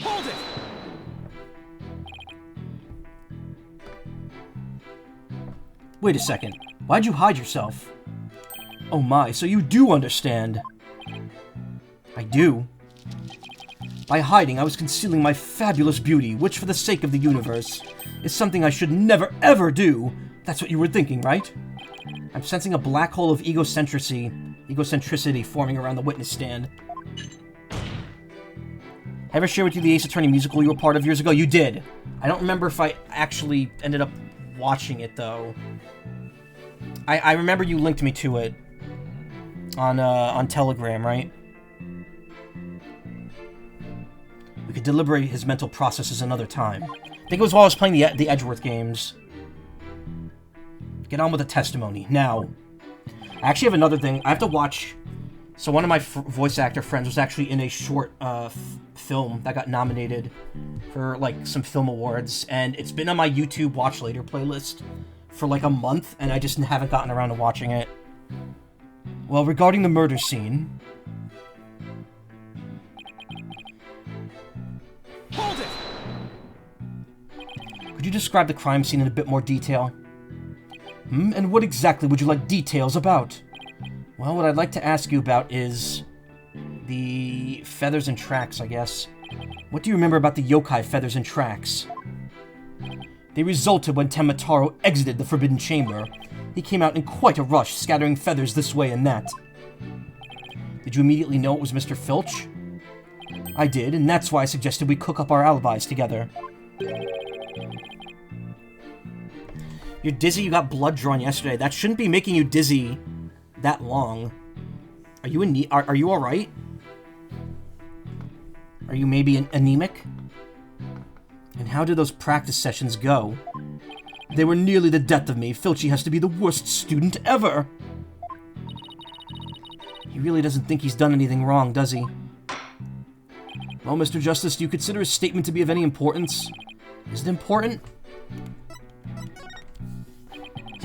Hold it! Wait a second. Why'd you hide yourself? Oh my, so you do understand. I do. By hiding, I was concealing my fabulous beauty, which, for the sake of the universe, is something I should never ever do. That's what you were thinking, right? I'm sensing a black hole of egocentricity forming around the witness stand. I ever shared with you the Ace Attorney musical you were part of years ago? You did. I don't remember if I actually ended up watching it, though. I remember you linked me to it on Telegram, right? We could deliberate his mental processes another time. I think it was while I was playing the Edgeworth games. Get on with the testimony. Now, I actually have another thing. I have to watch... So one of my voice actor friends was actually in a short film that got nominated for, like, some film awards. And it's been on my YouTube Watch Later playlist for, like, a month. And I just haven't gotten around to watching it. Well, regarding the murder scene... Hold it! Could you describe the crime scene in a bit more detail? And what exactly would you like details about? Well, what I'd like to ask you about is... the feathers and tracks, I guess. What do you remember about the yokai feathers and tracks? They resulted when Temataro exited the Forbidden Chamber. He came out in quite a rush, scattering feathers this way and that. Did you immediately know it was Mr. Filch? I did, and that's why I suggested we cook up our alibis together. You're dizzy, you got blood drawn yesterday. That shouldn't be making you dizzy that long. Are you are you alright? Are you maybe anemic? And how did those practice sessions go? They were nearly the death of me. Filchy has to be the worst student ever. He really doesn't think he's done anything wrong, does he? Well, Mr. Justice, do you consider his statement to be of any importance? Is it important?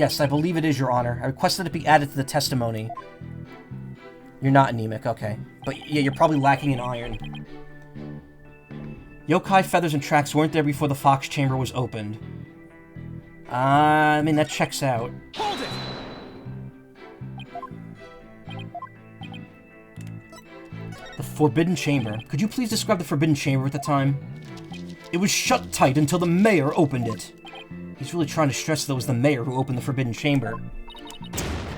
Yes, I believe it is, Your Honor. I request that it be added to the testimony. You're not anemic, okay. But yeah, you're probably lacking in iron. Yokai feathers and tracks weren't there before the fox chamber was opened. I mean, that checks out. Hold it! The Forbidden Chamber. Could you please describe the Forbidden Chamber at the time? It was shut tight until the mayor opened it. He's really trying to stress that it was the mayor who opened the Forbidden Chamber.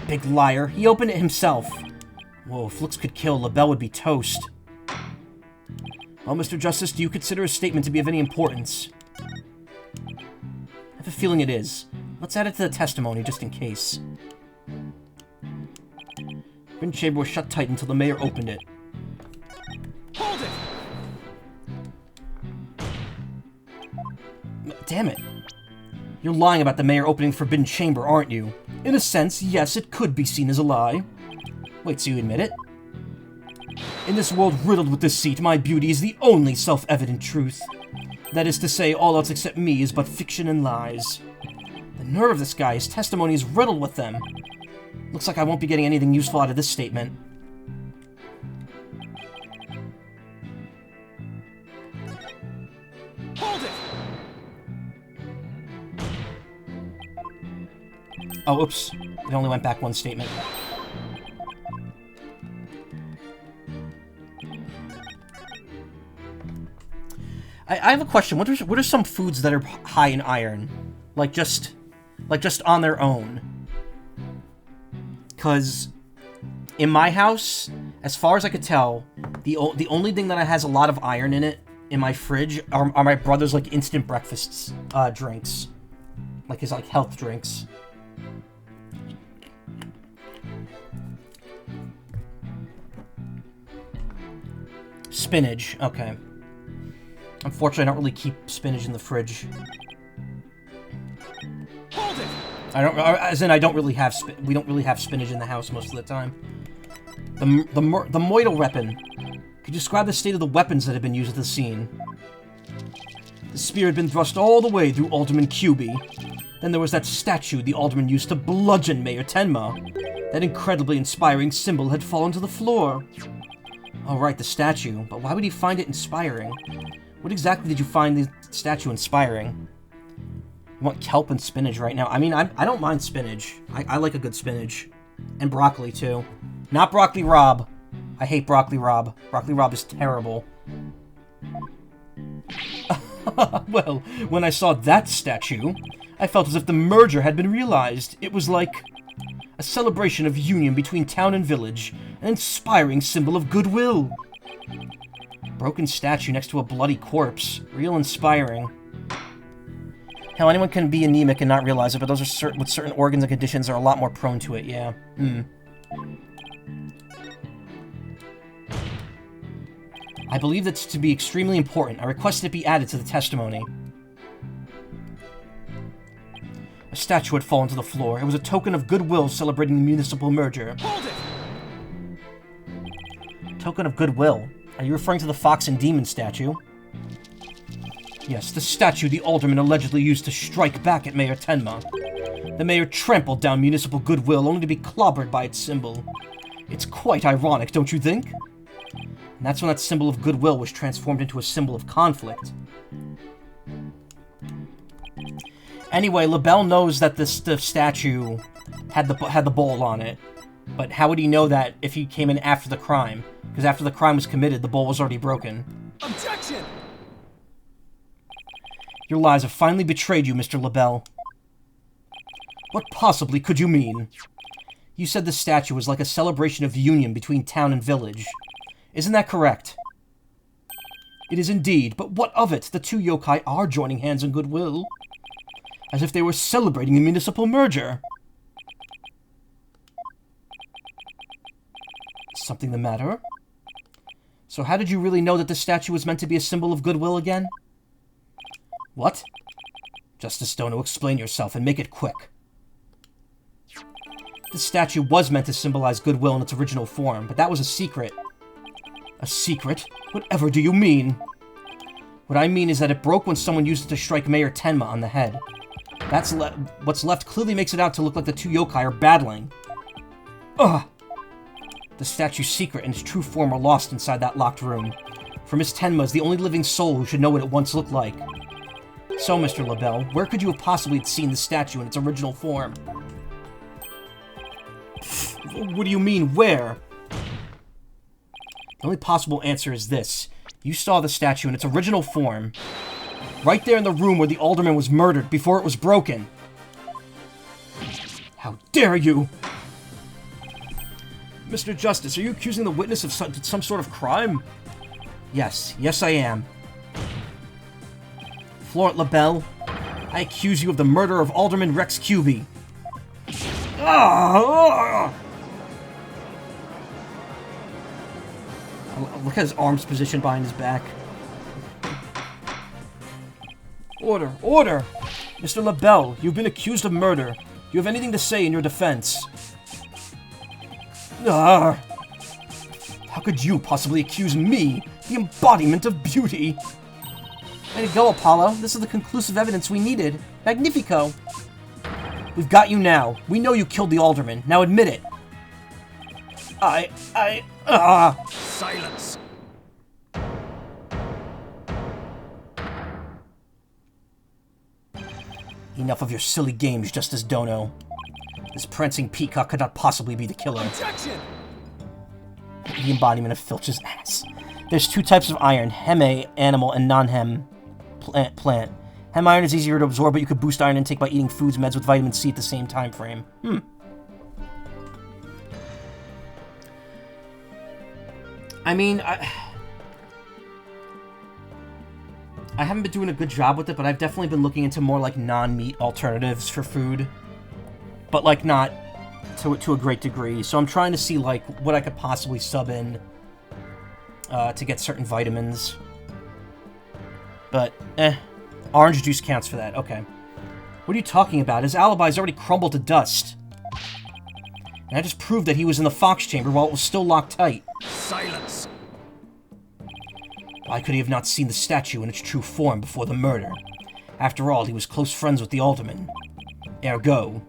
Big liar. He opened it himself. Whoa, if looks could kill, LaBelle would be toast. Well, Mr. Justice, do you consider his statement to be of any importance? I have a feeling it is. Let's add it to the testimony, just in case. The Forbidden Chamber was shut tight until the mayor opened it. Hold it! Damn it. You're lying about the mayor opening the Forbidden Chamber, aren't you? In a sense, yes, it could be seen as a lie. Wait, so you admit it? In this world riddled with deceit, my beauty is the only self-evident truth. That is to say, all else except me is but fiction and lies. The nerve of this guy, his testimony is riddled with them. Looks like I won't be getting anything useful out of this statement. Hold it! Oh, oops. It only went back one statement. I have a question. What are some foods that are high in iron? Like just on their own? Because in my house, as far as I could tell, the only thing that has a lot of iron in it in my fridge are my brother's like instant breakfasts drinks, like his like health drinks. Spinach, okay. Unfortunately, I don't really keep spinach in the fridge. Hold it! I don't really have we don't really have spinach in the house most of the time. The Moidal weapon. Could you describe the state of the weapons that have been used at the scene? The spear had been thrust all the way through Alderman Cuby. Then there was that statue the Alderman used to bludgeon Mayor Tenma. That incredibly inspiring symbol had fallen to the floor. Oh right, the statue. But why would he find it inspiring? What exactly did you find the statue inspiring? You want kelp and spinach right now? I mean, I don't mind spinach. I like a good spinach. And broccoli, too. Not broccoli Rob. I hate broccoli Rob. Broccoli Rob is terrible. Well, when I saw that statue, I felt as if the merger had been realized. It was like a celebration of union between town and village, an inspiring symbol of goodwill. Broken statue next to a bloody corpse. Real inspiring. Hell, anyone can be anemic and not realize it, but those are with certain organs and conditions are a lot more prone to it, yeah. I believe that's to be extremely important. I request it be added to the testimony. A statue had fallen to the floor. It was a token of goodwill celebrating the municipal merger. Hold it! Token of goodwill? Are you referring to the fox and demon statue? Yes, the statue the alderman allegedly used to strike back at Mayor Tenma. The mayor trampled down municipal goodwill only to be clobbered by its symbol. It's quite ironic, don't you think? And that's when that symbol of goodwill was transformed into a symbol of conflict. Anyway, LaBelle knows that the statue had the bowl on it. But how would he know that if he came in after the crime? Because after the crime was committed, the bowl was already broken. Objection! Your lies have finally betrayed you, Mr. LaBelle. What possibly could you mean? You said the statue was like a celebration of union between town and village. Isn't that correct? It is indeed, but what of it? The two yokai are joining hands in goodwill. As if they were celebrating a municipal merger. Something the matter? So how did you really know that the statue was meant to be a symbol of goodwill again? What? Justice Dono, explain yourself and make it quick. The statue was meant to symbolize goodwill in its original form, but that was a secret. A secret? Whatever do you mean? What I mean is that it broke when someone used it to strike Mayor Tenma on the head. What's left clearly makes it out to look like the two yokai are battling. Ugh! The statue's secret and its true form are lost inside that locked room. For Miss Tenma is the only living soul who should know what it once looked like. So, Mr. LaBelle, where could you have possibly seen the statue in its original form? What do you mean, where? The only possible answer is this. You saw the statue in its original form, right there in the room where the alderman was murdered before it was broken. How dare you! Mr. Justice, are you accusing the witness of some sort of crime? Yes, I am. Florent LaBelle, I accuse you of the murder of Alderman Rex Cuby. Look at his arms positioned behind his back. Order! Order! Mr. LaBelle, you've been accused of murder. Do you have anything to say in your defense? How could you possibly accuse me, the embodiment of beauty? Way to go, Apollo. This is the conclusive evidence we needed. Magnifico! We've got you now. We know you killed the alderman. Now admit it. Silence! Enough of your silly games, Justice Dono. This prancing peacock could not possibly be the killer. Objection! The embodiment of Filch's ass. There's two types of iron, heme, animal, and non-hem, plant. Hem iron is easier to absorb, but you could boost iron intake by eating foods meds with vitamin C at the same time frame. I mean, I haven't been doing a good job with it, but I've definitely been looking into more, like, non-meat alternatives for food. But, like, not to a great degree. So I'm trying to see, like, what I could possibly sub in to get certain vitamins. But, orange juice counts for that. Okay. What are you talking about? His alibi's already crumbled to dust. And I just proved that he was in the Fox chamber while it was still locked tight. Silence! Why could he have not seen the statue in its true form before the murder? After all, he was close friends with the alderman. Ergo.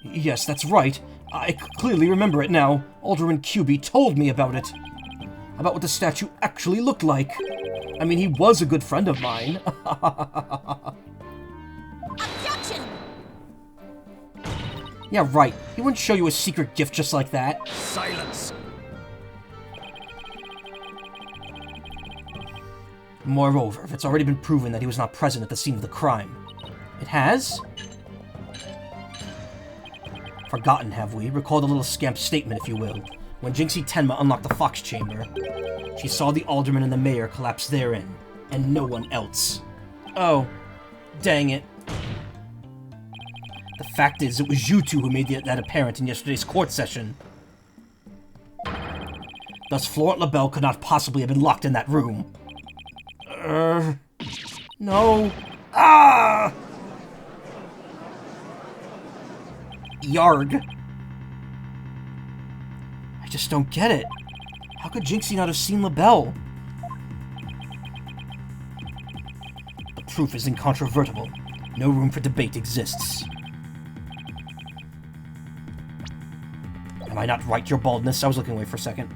Yes, that's right. I clearly remember it now. Alderman Cuby told me about it. About what the statue actually looked like. I mean, he was a good friend of mine. Objection! Yeah, right. He wouldn't show you a secret gift just like that. Silence! Moreover, if it's already been proven that he was not present at the scene of the crime. It has? Forgotten, have we? Recall the little scamp's statement, if you will. When Jinxie Tenma unlocked the Fox Chamber, she saw the alderman and the mayor collapse therein, and no one else. Oh, dang it. The fact is, it was you two who made that apparent in yesterday's court session. Thus, Florent LaBelle could not possibly have been locked in that room. No. Yarg. I just don't get it. How could Jinxie not have seen LaBelle? The proof is incontrovertible. No room for debate exists. Am I not right, your baldness? I was looking away for a second.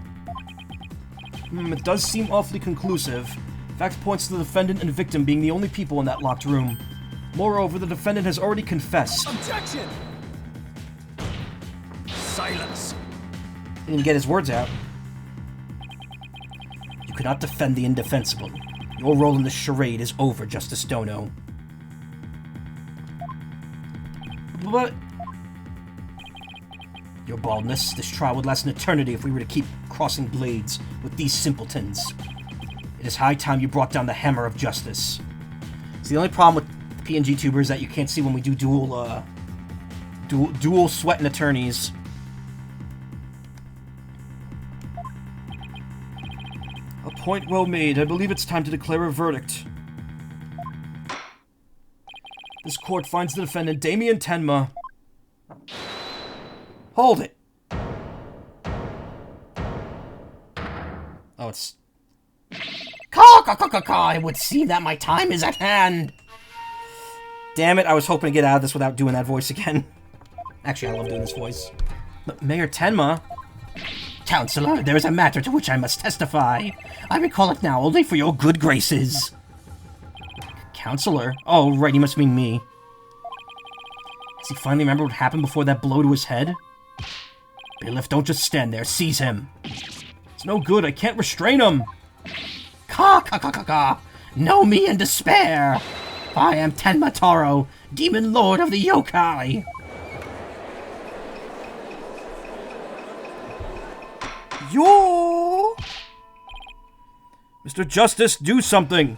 It does seem awfully conclusive. Fact points to the defendant and victim being the only people in that locked room. Moreover, the defendant has already confessed. Objection! Silence! He didn't get his words out. You cannot defend the indefensible. Your role in this charade is over, Justice Dono. But... Your baldness, this trial would last an eternity if we were to keep crossing blades with these simpletons. It is high time you brought down the hammer of justice. So the only problem with PNG tubers is that you can't see when we do dual sweating attorneys. A point well made. I believe it's time to declare a verdict. This court finds the defendant, Damien Tenma. Hold it! Oh, it's... Caw, caw, caw, caw, caw. It would seem that my time is at hand. Damn it, I was hoping to get out of this without doing that voice again. Actually, I love doing this voice. But Mayor Tenma... Counselor, there is a matter to which I must testify. I recall it now only for your good graces. Counselor? Oh, right, he must mean me. Does he finally remember what happened before that blow to his head? Bailiff, don't just stand there. Seize him. It's no good. I can't restrain him. Ka. Know me in despair. I am Tenma Taro, demon lord of the yokai. Yo! Mr. Justice, do something.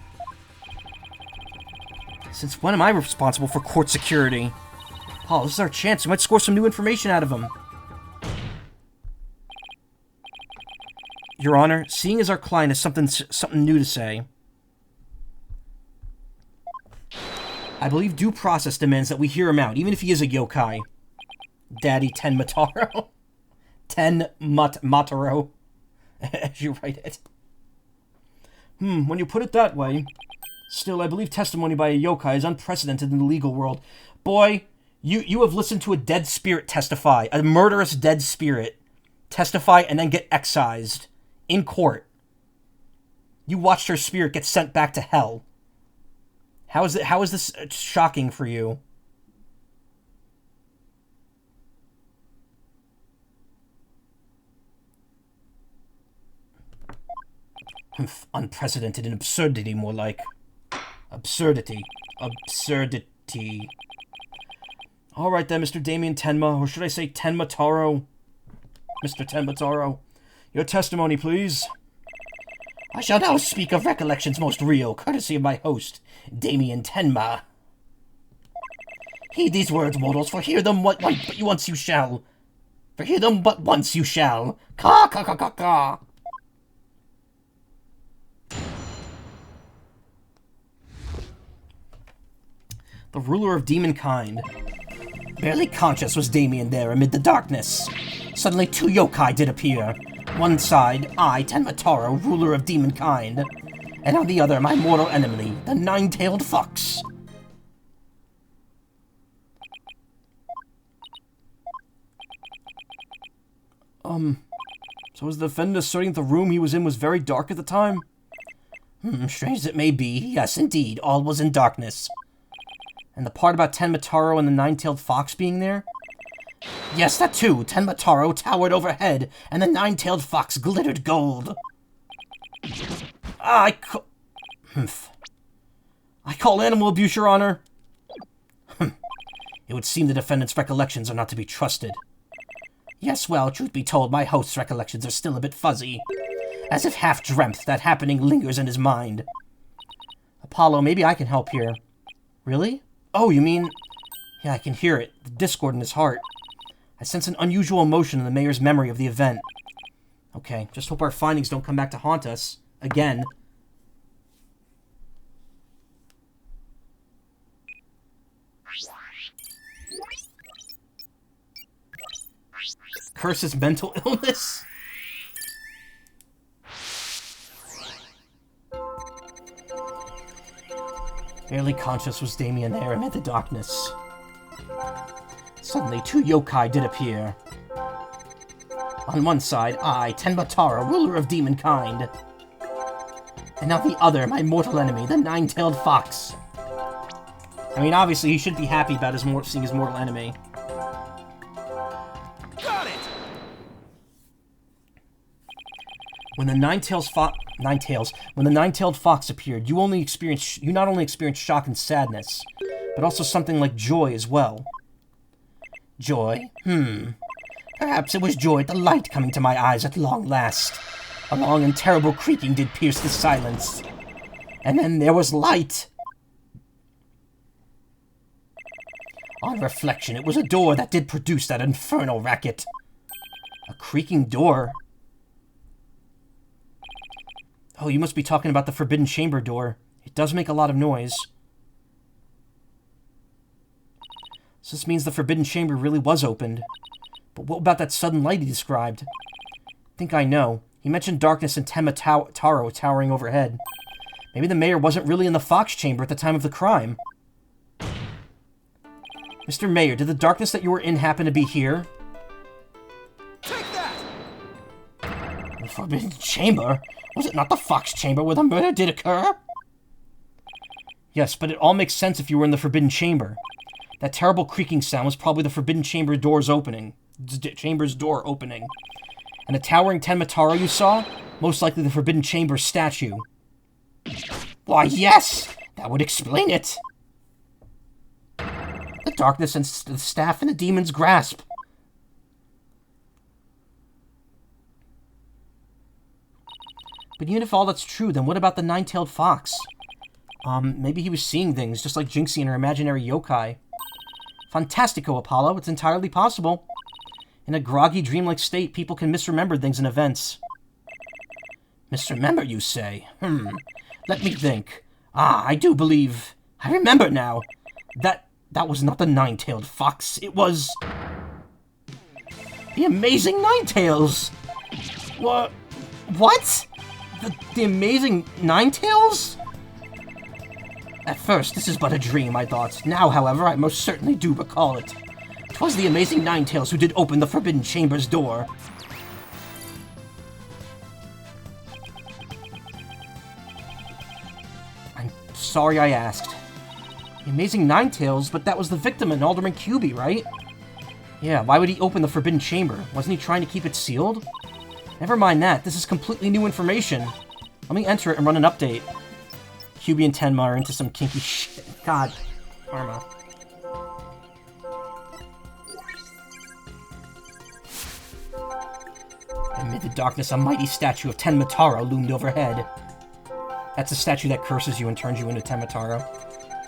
Since when am I responsible for court security? Oh, this is our chance. We might score some new information out of him. Your Honor, seeing as our client has something new to say, I believe due process demands that we hear him out, even if he is a yokai. Daddy Tenmataro. Mataro. As you write it. When you put it that way... Still, I believe testimony by a yokai is unprecedented in the legal world. Boy, you have listened to a dead spirit testify. A murderous dead spirit testify and then get excised. In court. You watched her spirit get sent back to hell. How is this shocking for you? Unprecedented and absurdity, more like. Absurdity. Alright then, Mr. Damien Tenma, or should I say Tenma Taro? Mr. Tenma Taro. Your testimony, please. I shall now speak of recollections most real, courtesy of my host, Damien Tenma. Heed these words, mortals, for hear them but once you shall. For hear them but once you shall. Ka. The ruler of demonkind. Barely conscious was Damien there amid the darkness. Suddenly 2 yokai did appear. One side, I, Tenmataro, ruler of demonkind, and on the other, my mortal enemy, the 9-tailed fox. So is the defendant asserting that the room he was in was very dark at the time? Strange as it may be, yes, indeed, all was in darkness. And the part about Tenmataro and the 9-tailed fox being there? Yes, that too. Tenmataro towered overhead, and the 9-tailed fox glittered gold. I call animal abuse, Your Honor. It would seem the defendant's recollections are not to be trusted. Yes, well, truth be told, my host's recollections are still a bit fuzzy. As if half-dreamt, that happening lingers in his mind. Apollo, maybe I can help here. Really? Oh, you mean... Yeah, I can hear it. The discord in his heart. I sense an unusual emotion in the mayor's memory of the event. Okay, just hope our findings don't come back to haunt us. Again. Curse's mental illness? Barely conscious was Damien there amid the darkness. Suddenly, 2 yokai did appear. On one side, I, Tenmataro, ruler of demonkind. And on the other, my mortal enemy, the 9-tailed fox. I mean, obviously, he should be happy about seeing his mortal enemy. Got it! When the 9-tailed fox appeared, you not only experienced shock and sadness, but also something like joy as well. Joy? Perhaps it was joy at the light coming to my eyes at long last. A long and terrible creaking did pierce the silence. And then there was light. On reflection, it was a door that did produce that infernal racket. A creaking door? Oh, you must be talking about the Forbidden Chamber door. It does make a lot of noise. So this means the Forbidden Chamber really was opened. But what about that sudden light he described? I think I know. He mentioned darkness and Tenmataro towering overhead. Maybe the mayor wasn't really in the Fox Chamber at the time of the crime. Mr. Mayor, did the darkness that you were in happen to be here? Take that! The Forbidden Chamber? Was it not the Fox Chamber where the murder did occur? Yes, but it all makes sense if you were in the Forbidden Chamber. That terrible creaking sound was probably the Forbidden Chamber door's opening. Chamber's door opening. And the towering Tenmataro you saw? Most likely the Forbidden Chamber statue. Why, yes! That would explain it! The darkness and the staff in the demon's grasp. But even if all that's true, then what about the nine-tailed fox? Maybe he was seeing things, just like Jinxie and her imaginary yokai. Fantastico, Apollo. It's entirely possible. In a groggy, dreamlike state, people can misremember things and events. Misremember, you say? Let me think. I do believe... I remember now. That was not the nine-tailed fox. It was... the amazing Ninetales! What? The amazing Ninetales? At first, this is but a dream, I thought. Now, however, I most certainly do recall it. 'Twas the amazing Ninetales who did open the Forbidden Chamber's door. I'm sorry I asked. The amazing Ninetales, but that was the victim in Alderman Cubey, right? Yeah, why would he open the Forbidden Chamber? Wasn't he trying to keep it sealed? Never mind that, this is completely new information. Let me enter it and run an update. Cubey and Tenma are into some kinky shit. God. Karma. Amid the darkness, a mighty statue of Tenmataro loomed overhead. That's a statue that curses you and turns you into Tenmataro.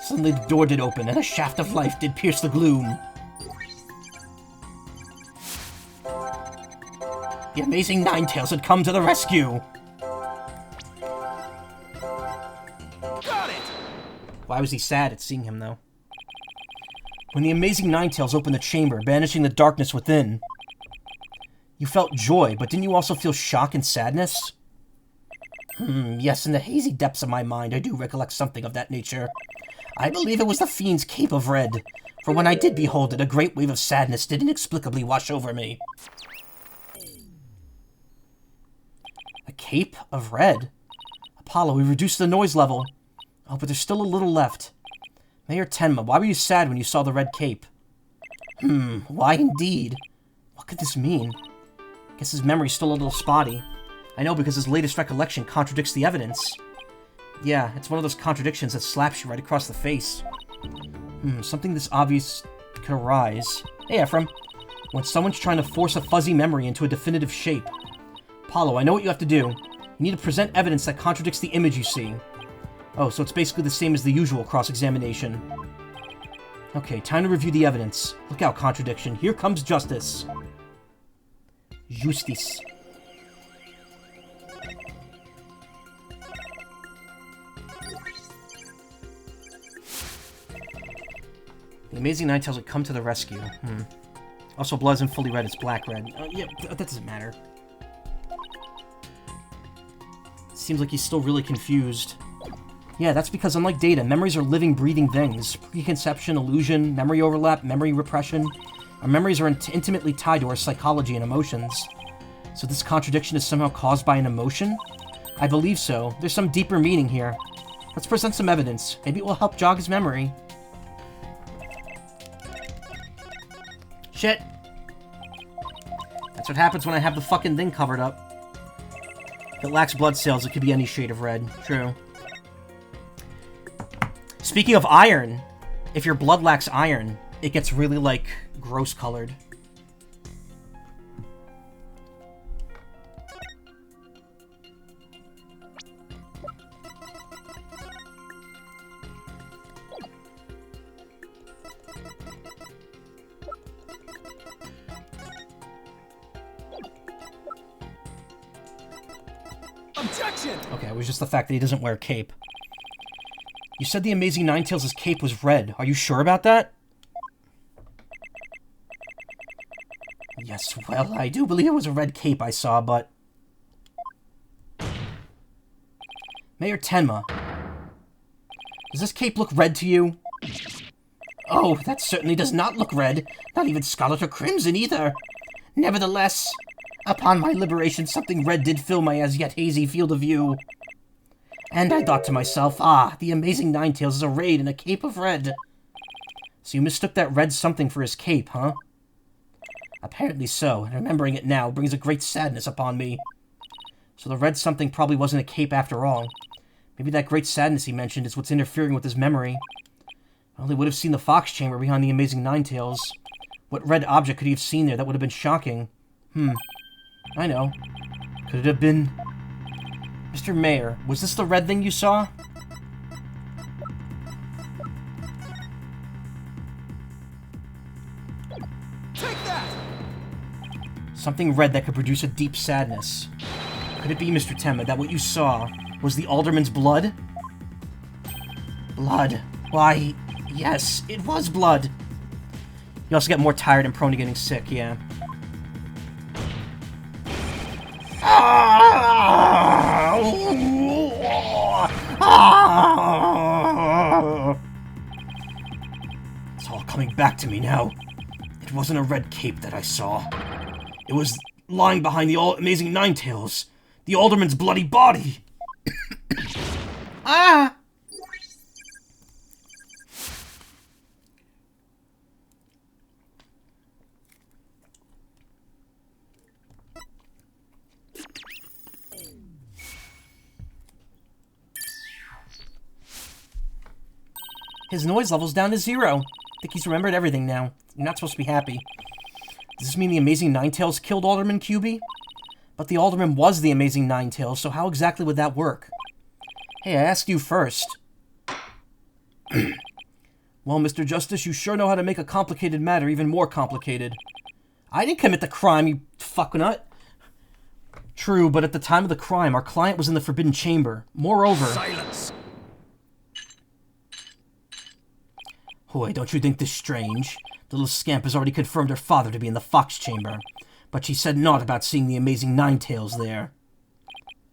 Suddenly the door did open, and a shaft of life did pierce the gloom. The amazing Ninetales had come to the rescue! Got it! Why was he sad at seeing him, though? When the amazing Ninetales opened the chamber, banishing the darkness within, you felt joy, but didn't you also feel shock and sadness? Yes, in the hazy depths of my mind, I do recollect something of that nature. I believe it was the Fiend's Cape of Red, for when I did behold it, a great wave of sadness did inexplicably wash over me. A Cape of Red? Apollo, we reduced the noise level. Oh, but there's still a little left. Mayor Tenma, why were you sad when you saw the red cape? Why indeed? What could this mean? Guess his memory's still a little spotty. I know, because his latest recollection contradicts the evidence. Yeah, it's one of those contradictions that slaps you right across the face. Something this obvious could arise. Hey, Ephraim. When someone's trying to force a fuzzy memory into a definitive shape. Apollo, I know what you have to do. You need to present evidence that contradicts the image you see. Oh, so it's basically the same as the usual cross-examination. Okay, time to review the evidence. Look out, contradiction. Here comes justice. Justice. The amazing Ninetales would come to the rescue. Also, blood isn't fully red, it's black red. Yeah, that doesn't matter. Seems like he's still really confused. Yeah, that's because unlike data, memories are living, breathing things. Preconception, illusion, memory overlap, memory repression. Our memories are intimately tied to our psychology and emotions. So this contradiction is somehow caused by an emotion? I believe so. There's some deeper meaning here. Let's present some evidence. Maybe it will help jog his memory. Shit! That's what happens when I have the fucking thing covered up. If it lacks blood cells, it could be any shade of red. True. Speaking of iron, if your blood lacks iron, it gets really, like, gross colored. Objection! Okay, it was just the fact that he doesn't wear a cape. You said the amazing Ninetales' cape was red. Are you sure about that? Yes, well, I do believe it was a red cape I saw, but... Mayor Tenma, does this cape look red to you? Oh, that certainly does not look red. Not even scarlet or crimson either. Nevertheless, upon my liberation, something red did fill my as yet hazy field of view. And I thought to myself, ah, the amazing Ninetales is arrayed in a cape of red. So you mistook that red something for his cape, huh? Apparently so, and remembering it now brings a great sadness upon me. So the red something probably wasn't a cape after all. Maybe that great sadness he mentioned is what's interfering with his memory. Well, he would have seen the fox chamber behind the amazing Ninetales. What red object could he have seen there that would have been shocking? I know. Could it have been... Mr. Mayor, was this the red thing you saw? Take that! Something red that could produce a deep sadness. Could it be, Mr. Tenma, that what you saw was the alderman's blood? Blood. Why, yes, it was blood. You also get more tired and prone to getting sick, yeah. It's all coming back to me now. It wasn't a red cape that I saw. It was lying behind the amazing Ninetales. The alderman's bloody body. Ah! His noise level's down to 0. I think he's remembered everything now. You're not supposed to be happy. Does this mean the amazing Ninetales killed Alderman QB? But the Alderman was the amazing Ninetales, so how exactly would that work? Hey, I asked you first. Well, Mr. Justice, you sure know how to make a complicated matter even more complicated. I didn't commit the crime, you fucknut. True, but at the time of the crime, our client was in the Forbidden Chamber. Moreover... Silence! Hoy, don't you think this strange? The little scamp has already confirmed her father to be in the Fox Chamber, but she said naught about seeing the amazing Ninetales there.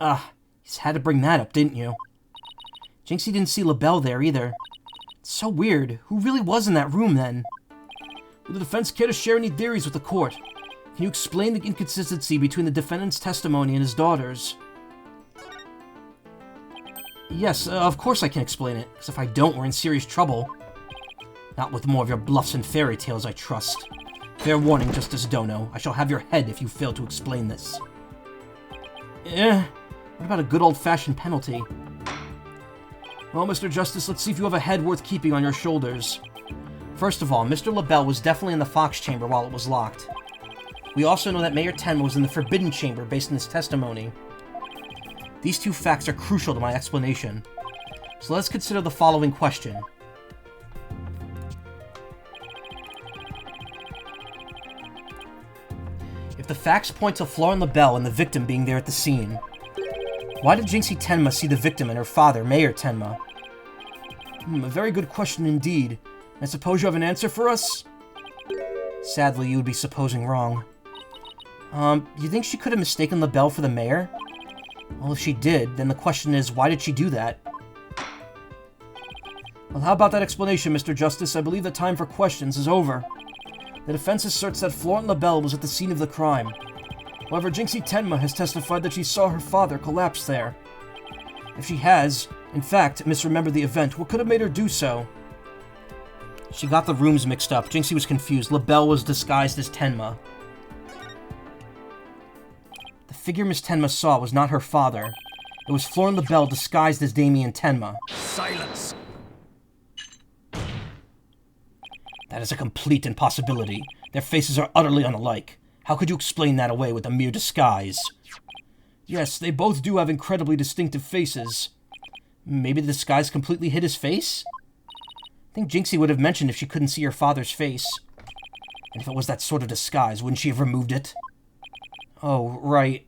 You just had to bring that up, didn't you? Jinxie didn't see LaBelle there either. It's so weird. Who really was in that room then? Would the defense care to share any theories with the court? Can you explain the inconsistency between the defendant's testimony and his daughter's? Yes, of course I can explain it, because if I don't, we're in serious trouble. Not with more of your bluffs and fairy tales, I trust. Fair warning, Justice Dono. I shall have your head if you fail to explain this. What about a good old-fashioned penalty? Well, Mr. Justice, let's see if you have a head worth keeping on your shoulders. First of all, Mr. LaBelle was definitely in the Fox Chamber while it was locked. We also know that Mayor Tenma was in the Forbidden Chamber based on his testimony. These two facts are crucial to my explanation. So let's consider the following question. If the facts point to Flora and LaBelle and the victim being there at the scene, why did Jinxie Tenma see the victim and her father, Mayor Tenma? A very good question indeed. I suppose you have an answer for us? Sadly, you would be supposing wrong. You think she could have mistaken LaBelle for the mayor? Well, if she did, then the question is, why did she do that? Well, how about that explanation, Mr. Justice? I believe the time for questions is over. The defense asserts that Flora and LaBelle was at the scene of the crime. However, Jinxie Tenma has testified that she saw her father collapse there. If she has, in fact, misremembered the event, what could have made her do so? She got the rooms mixed up. Jinxie was confused. LaBelle was disguised as Tenma. The figure Miss Tenma saw was not her father. It was Flora and LaBelle disguised as Damien Tenma. Silence! That is a complete impossibility. Their faces are utterly unalike. How could you explain that away with a mere disguise? Yes, they both do have incredibly distinctive faces. Maybe the disguise completely hid his face? I think Jinxie would have mentioned if she couldn't see her father's face. And if it was that sort of disguise, wouldn't she have removed it? Oh, right.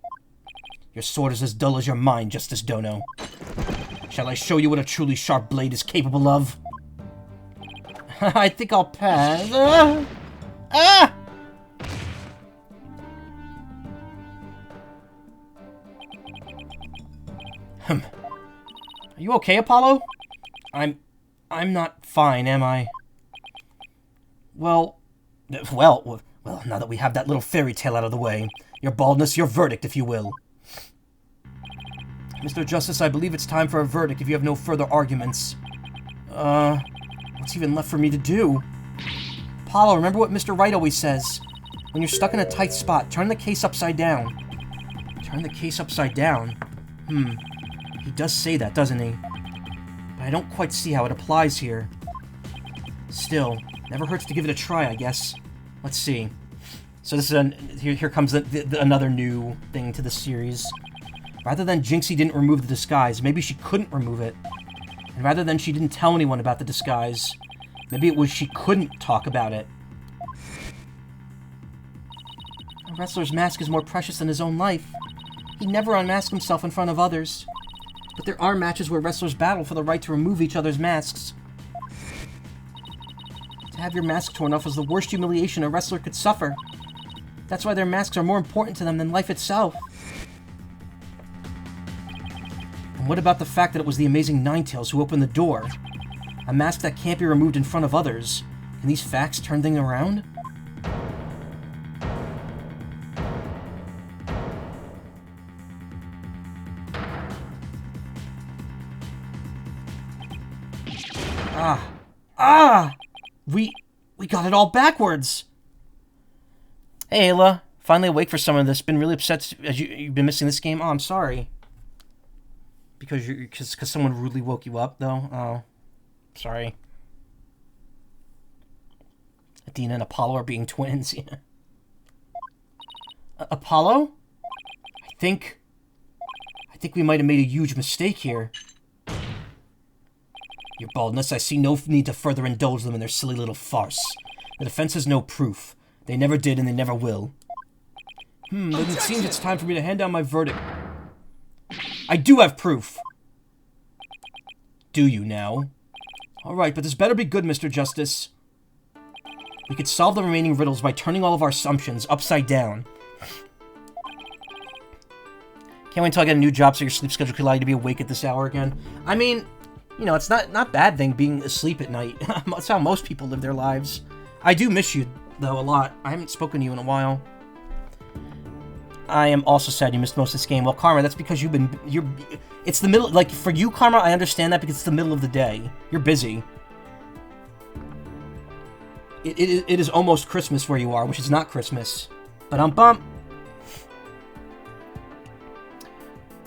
Your sword is as dull as your mind, Justice Dono. Shall I show you what a truly sharp blade is capable of? I think I'll pass. Ah! Are you okay, Apollo? I'm not fine, am I? Well, now that we have that little fairy tale out of the way, your baldness, your verdict, if you will. Mr. Justice, I believe it's time for a verdict if you have no further arguments. What's even left for me to do? Apollo, remember what Mr. Wright always says. When you're stuck in a tight spot, turn the case upside down. Turn the case upside down? He does say that, doesn't he? But I don't quite see how it applies here. Still, never hurts to give it a try, I guess. Let's see. So this is here comes another new thing to the series. Rather than Jinxie didn't remove the disguise, maybe she couldn't remove it. And rather than she didn't tell anyone about the disguise, maybe it was she couldn't talk about it. A wrestler's mask is more precious than his own life. He never unmasked himself in front of others. But there are matches where wrestlers battle for the right to remove each other's masks. To have your mask torn off is the worst humiliation a wrestler could suffer. That's why their masks are more important to them than life itself. And what about the fact that it was the amazing Ninetales who opened the door? A mask that can't be removed in front of others. Can these facts turn things around? We got it all backwards! Hey, Ayla. Finally awake for some of this. Been really upset as you've been missing this game? Oh, I'm sorry. Because someone rudely woke you up, though? Oh. Sorry. Athena and Apollo are being twins, yeah. Apollo? I think we might have made a huge mistake here. Your baldness, I see no need to further indulge them in their silly little farce. The defense has no proof. They never did and they never will. Then it seems it's time for me to hand down my verdict. I do have proof! Do you now? Alright, but this better be good, Mr. Justice. We could solve the remaining riddles by turning all of our assumptions upside down. Can't wait until I get a new job so your sleep schedule could allow you to be awake at this hour again. I mean, you know, it's not bad thing being asleep at night. That's how most people live their lives. I do miss you, though, a lot. I haven't spoken to you in a while. I am also sad you missed most of this game. Well, Karma, that's because it's the middle, like, for you, Karma, I understand that because it's the middle of the day. You're busy. It is almost Christmas where you are, which is not Christmas. Ba-dum-bum.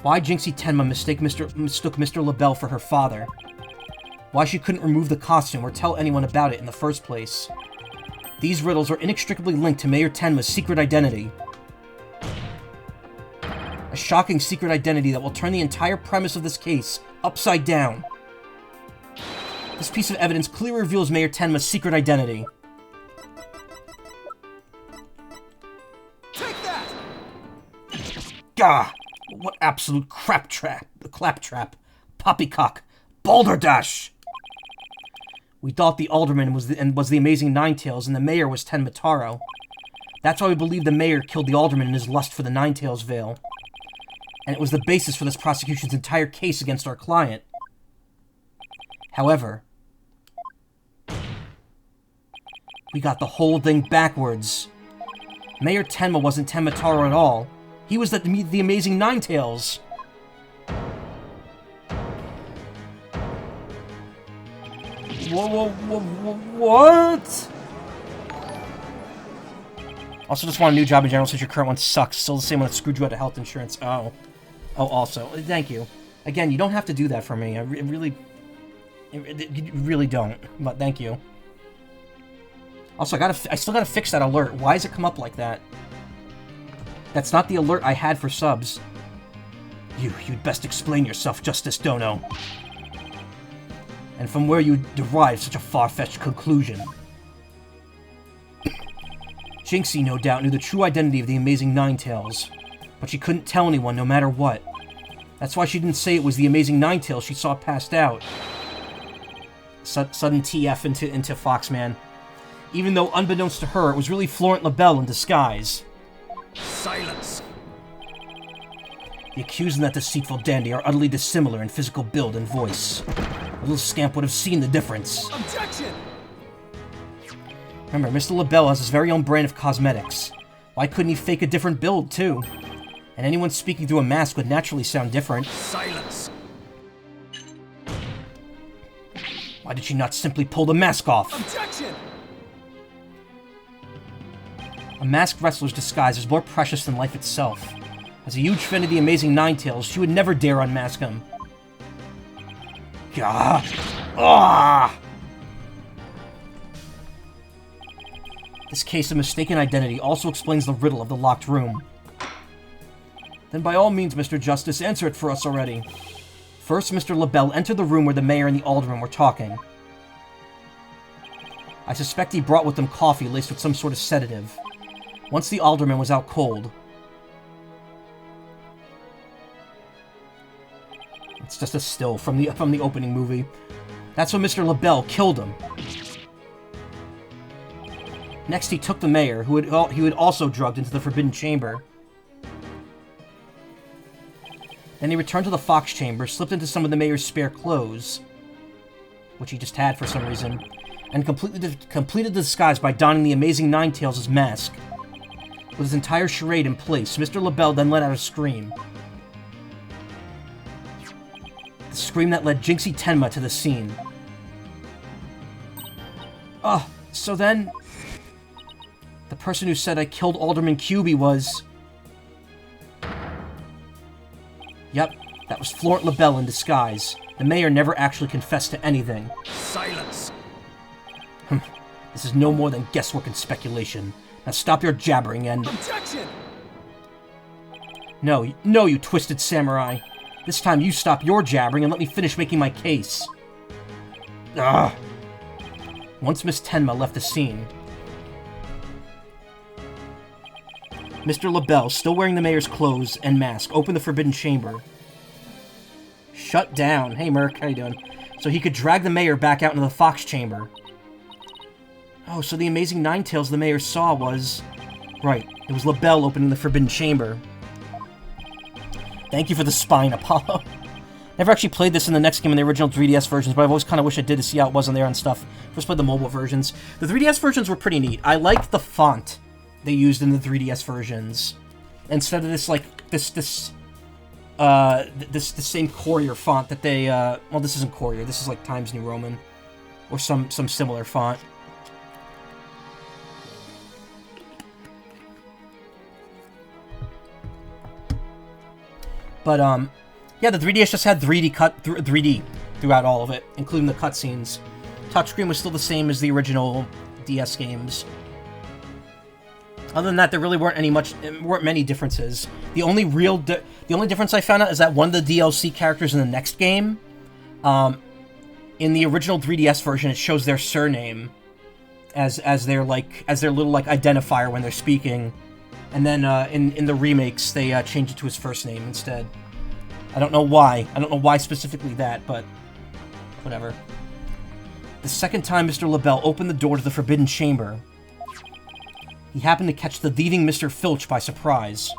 Why Jinxie Tenma mistook Mr. LaBelle for her father. Why she couldn't remove the costume or tell anyone about it in the first place. These riddles are inextricably linked to Mayor Tenma's secret identity. A shocking secret identity that will turn the entire premise of this case upside down. This piece of evidence clearly reveals Mayor Tenma's secret identity. Take that! Gah! What absolute claptrap, poppycock, balderdash! We thought the alderman was the amazing Ninetales, and the mayor was Tenma Taro. That's why we believe the mayor killed the alderman in his lust for the Ninetales veil. And it was the basis for this prosecution's entire case against our client. However, we got the whole thing backwards. Mayor Tenma wasn't Tenma Taro at all. He was the amazing Ninetales. What? Also, just want a new job in general since your current one sucks. Still the same one that screwed you out of health insurance. Oh, also, thank you. Again, you don't have to do that for me. You really don't. But thank you. Also, I still gotta fix that alert. Why does it come up like that? That's not the alert I had for subs. You'd best explain yourself, Justice Dono. And from where you derived such a far-fetched conclusion. Jinxie, no doubt, knew the true identity of the amazing Ninetales, but she couldn't tell anyone no matter what. That's why she didn't say it was the amazing Ninetales she saw passed out. Sudden TF into Foxman. Even though, unbeknownst to her, it was really Florent LaBelle in disguise. Silence! The accused and that deceitful dandy are utterly dissimilar in physical build and voice. A little scamp would have seen the difference. Objection! Remember, Mr. LaBelle has his very own brand of cosmetics. Why couldn't he fake a different build, too? And anyone speaking through a mask would naturally sound different. Silence. Why did she not simply pull the mask off? Objection! A masked wrestler's disguise is more precious than life itself. As a huge fan of the Amazing Ninetales, she would never dare unmask him. Gah! Ah! This case of mistaken identity also explains the riddle of the locked room. Then by all means, Mr. Justice, answer it for us already. First, Mr. LaBelle entered the room where the mayor and the alderman were talking. I suspect he brought with him coffee laced with some sort of sedative. Once the alderman was out cold... It's just a still from the opening movie. That's when Mr. LaBelle killed him. Next, he took the mayor, who had also drugged into the Forbidden Chamber. Then he returned to the Fox Chamber, slipped into some of the mayor's spare clothes, which he just had for some reason, and completed the disguise by donning the Amazing Ninetales' mask. With his entire charade in place, Mr. LaBelle then let out a scream. The scream that led Jinxie Tenma to the scene. Oh, so then... The person who said I killed Alderman Cubey was... Yep, that was Florent LaBelle in disguise. The mayor never actually confessed to anything. Silence. This is no more than guesswork and speculation. Now stop your jabbering and... Objection! No, you twisted samurai. This time you stop your jabbering and let me finish making my case. Ugh. Once Miss Tenma left the scene, Mr. LaBelle, still wearing the mayor's clothes and mask, opened the Forbidden Chamber. Shut down. Hey, Merc, how you doing? So he could drag the mayor back out into the Fox Chamber. Oh, so the Amazing Ninetales the mayor saw was... Right, it was LaBelle opening the Forbidden Chamber. Thank you for the spine, Apollo. Never actually played this in the next game in the original 3DS versions, but I've always kind of wished I did to see how it was on there and stuff. First played the mobile versions. The 3DS versions were pretty neat. I liked the font they used in the 3DS versions. Instead of this, like, this same Courier font that they, well, this isn't Courier, this is like Times New Roman. Or some similar font. But, yeah, the 3DS just had 3D throughout all of it, including the cutscenes. Touchscreen was still the same as the original DS games. Other than that, there really weren't many differences. The only difference I found out is that one of the DLC characters in the next game, in the original 3DS version, it shows their surname as their little like identifier when they're speaking. And then in the remakes, they changed it to his first name instead. I don't know why. I don't know why specifically that, but whatever. The second time Mr. LaBelle opened the door to the Forbidden Chamber, he happened to catch the thieving Mr. Filch by surprise.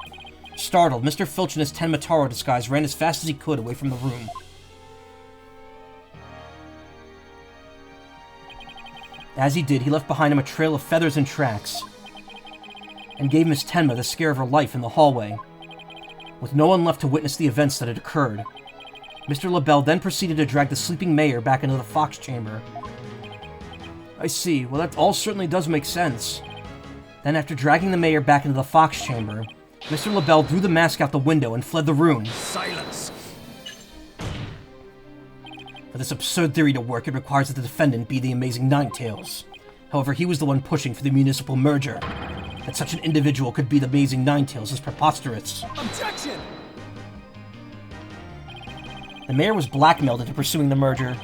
Startled, Mr. Filch in his Tenmataro disguise ran as fast as he could away from the room. As he did, he left behind him a trail of feathers and tracks, and gave Miss Tenma the scare of her life in the hallway. With no one left to witness the events that had occurred, Mr. LaBelle then proceeded to drag the sleeping mayor back into the Fox Chamber. I see. Well, that all certainly does make sense. Then, after dragging the mayor back into the Fox Chamber, Mr. LaBelle threw the mask out the window and fled the room. Silence. For this absurd theory to work, it requires that the defendant be the Amazing Ninetales. However, he was the one pushing for the municipal merger. That such an individual could be the Amazing Ninetales is preposterous. Objection! The mayor was blackmailed into pursuing the merger.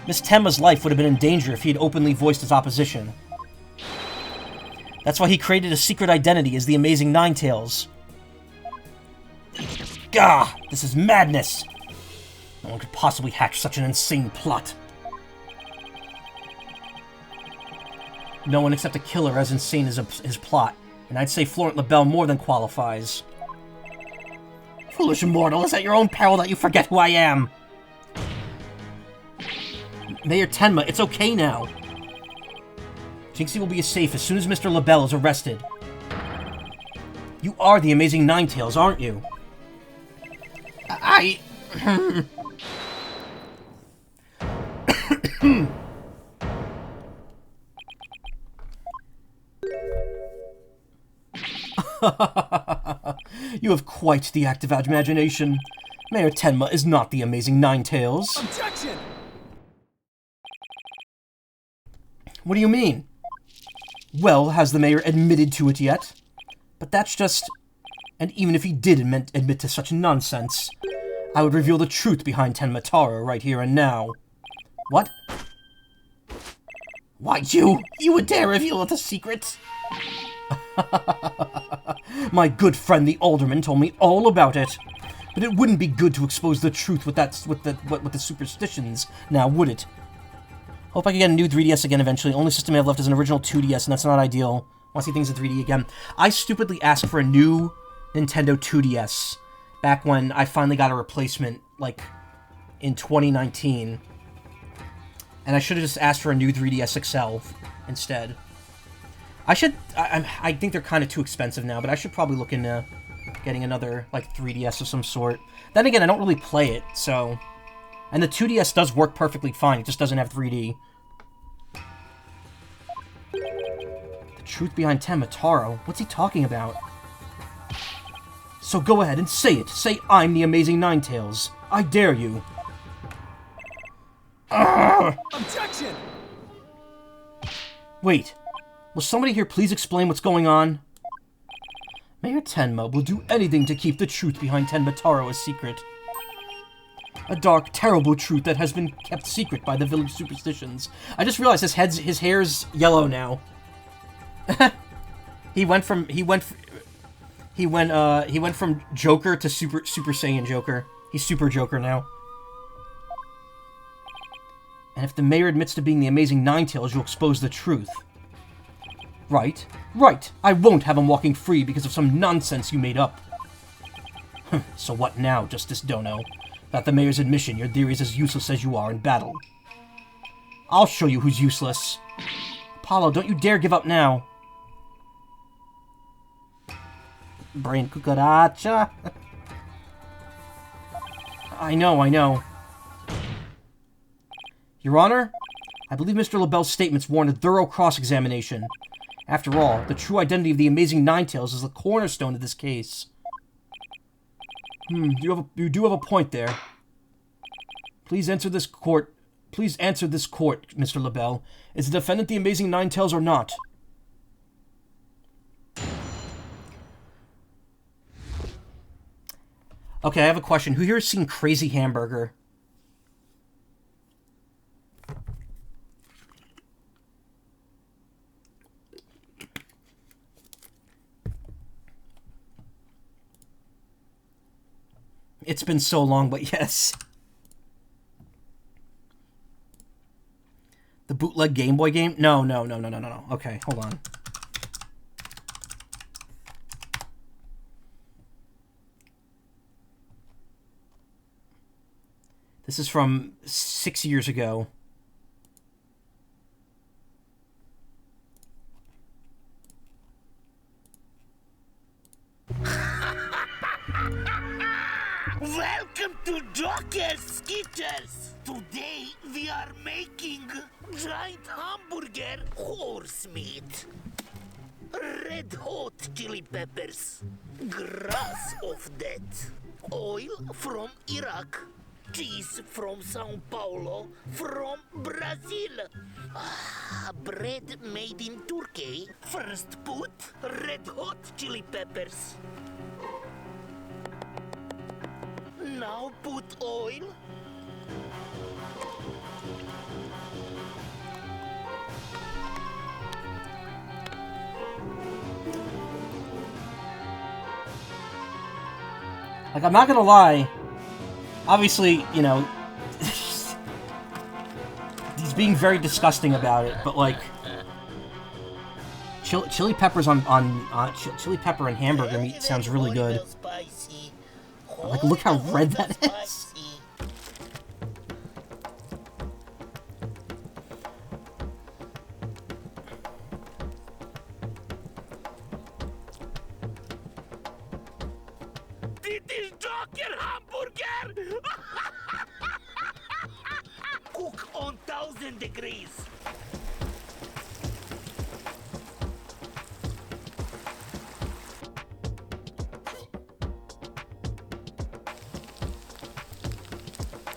Miss Tenma's life would have been in danger if he had openly voiced his opposition. That's why he created a secret identity as the Amazing Ninetales. Gah! This is madness! No one could possibly hatch such an insane plot. No one except a killer as insane as his plot, and I'd say Florent LaBelle more than qualifies. Foolish mortal, it's at your own peril that you forget who I am! Mayor Tenma, it's okay now. Jinxie will be safe as soon as Mr. LaBelle is arrested. You are the amazing Ninetales, aren't you? I... You have quite the active imagination. Mayor Tenma is not the amazing Ninetales. Objection! What do you mean? Well, has the mayor admitted to it yet? But that's just... And even if he did admit to such nonsense, I would reveal the truth behind Tenma Taro right here and now. What? Why, you would dare reveal the secret? My good friend the Alderman told me all about it. But it wouldn't be good to expose the truth with the superstitions, now would it? Hope I can get a new 3DS again eventually. Only system I have left is an original 2DS, and that's not ideal. Want to see things in 3D again. I stupidly asked for a new Nintendo 2DS back when I finally got a replacement, like, in 2019. And I should have just asked for a new 3DS XL instead. I think they're kind of too expensive now, but I should probably look into getting another, like, 3DS of some sort. Then again, I don't really play it, so... And the 2DS does work perfectly fine, it just doesn't have 3D. The truth behind Tenma Taro? What's he talking about? So go ahead and say it. Say I'm the amazing Ninetales. I dare you. Objection! Wait. Will somebody here please explain what's going on? Mayor Tenma will do anything to keep the truth behind Tenma Taro a secret. A dark, terrible truth that has been kept secret by the village superstitions. I just realized his hair's yellow now. he went from Joker to Super Saiyan Joker. He's Super Joker now. And if the mayor admits to being the amazing Ninetales, you'll expose the truth. Right? Right! I won't have him walking free because of some nonsense you made up. So what now, Justice Dono? Without the mayor's admission, your theory is as useless as you are in battle. I'll show you who's useless. Apollo, don't you dare give up now. Brain cucaracha. I know. Your Honor, I believe Mr. LaBelle's statements warrant a thorough cross-examination. After all, the true identity of the amazing Ninetales is the cornerstone of this case. You do have a point there. Please answer this court, Mr. LaBelle. Is the defendant the amazing Ninetales or not? Okay, I have a question. Who here has seen Crazy Hamburger? It's been so long, but yes. The bootleg Game Boy game? No. Okay, hold on. This is from 6 years ago. Welcome to Joker's Skitters! Today we are making giant hamburger horse meat, red hot chili peppers, grass of death, oil from Iraq, cheese from Sao Paulo, from Brazil, bread made in Turkey. First put red hot chili peppers. Now put oil. Like, I'm not gonna lie. Obviously, you know, he's being very disgusting about it, but like, chili peppers on chili pepper and hamburger meat sounds really good. Like, look how red that is. Docker Hamburger! Cook on 1000 degrees.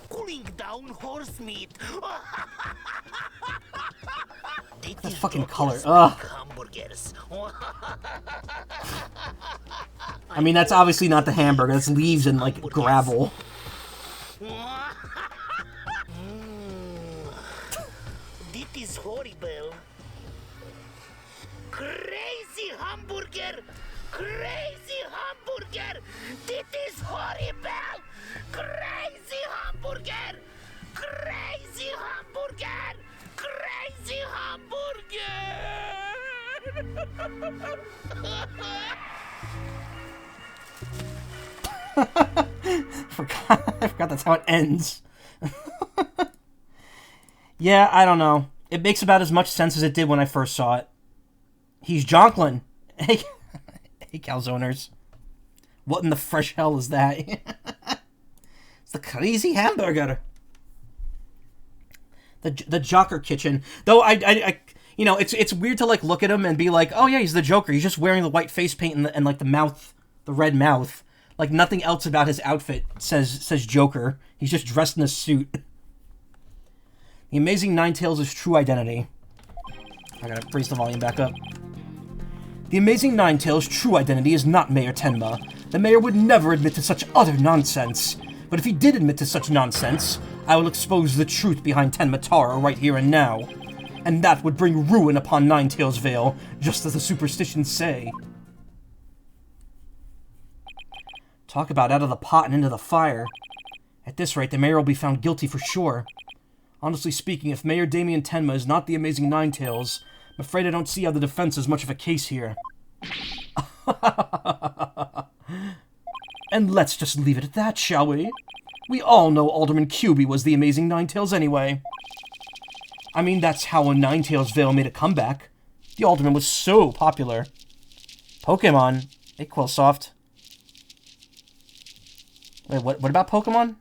Cooling down horse meat. That fucking color. Ugh. Hamburgers. I mean, that's obviously not the hamburger. That's leaves and, like, gravel. This is horrible. Crazy hamburger! Crazy hamburger! This is horrible! Crazy hamburger! Crazy hamburger! Crazy I forgot that's how it ends. Yeah, I don't know. It makes about as much sense as it did when I first saw it. He's Jonklin. Hey, hey, calzoners. What in the fresh hell is that? It's the crazy hamburger. The Jocker kitchen. Though I you know, it's weird to like look at him and be like, oh yeah, he's the Joker. He's just wearing the white face paint and like the mouth, the red mouth. Like nothing else about his outfit says Joker. He's just dressed in a suit. The Amazing Ninetales' true identity. I gotta raise the volume back up. The Amazing Ninetales' true identity is not Mayor Tenma. The mayor would never admit to such utter nonsense. But if he did admit to such nonsense, I will expose the truth behind Tenma Taro right here and now. And that would bring ruin upon Ninetales Vale, just as the superstitions say. Talk about out of the pot and into the fire. At this rate, the mayor will be found guilty for sure. Honestly speaking, if Mayor Damien Tenma is not the Amazing Ninetales, I'm afraid I don't see how the defense is much of a case here. And let's just leave it at that, shall we? We all know Alderman QB was the Amazing Ninetales anyway. I mean, that's how a Ninetales Vale made a comeback. The Alderman was so popular. Pokemon. Hey, Quillsoft. Wait, what about Pokemon?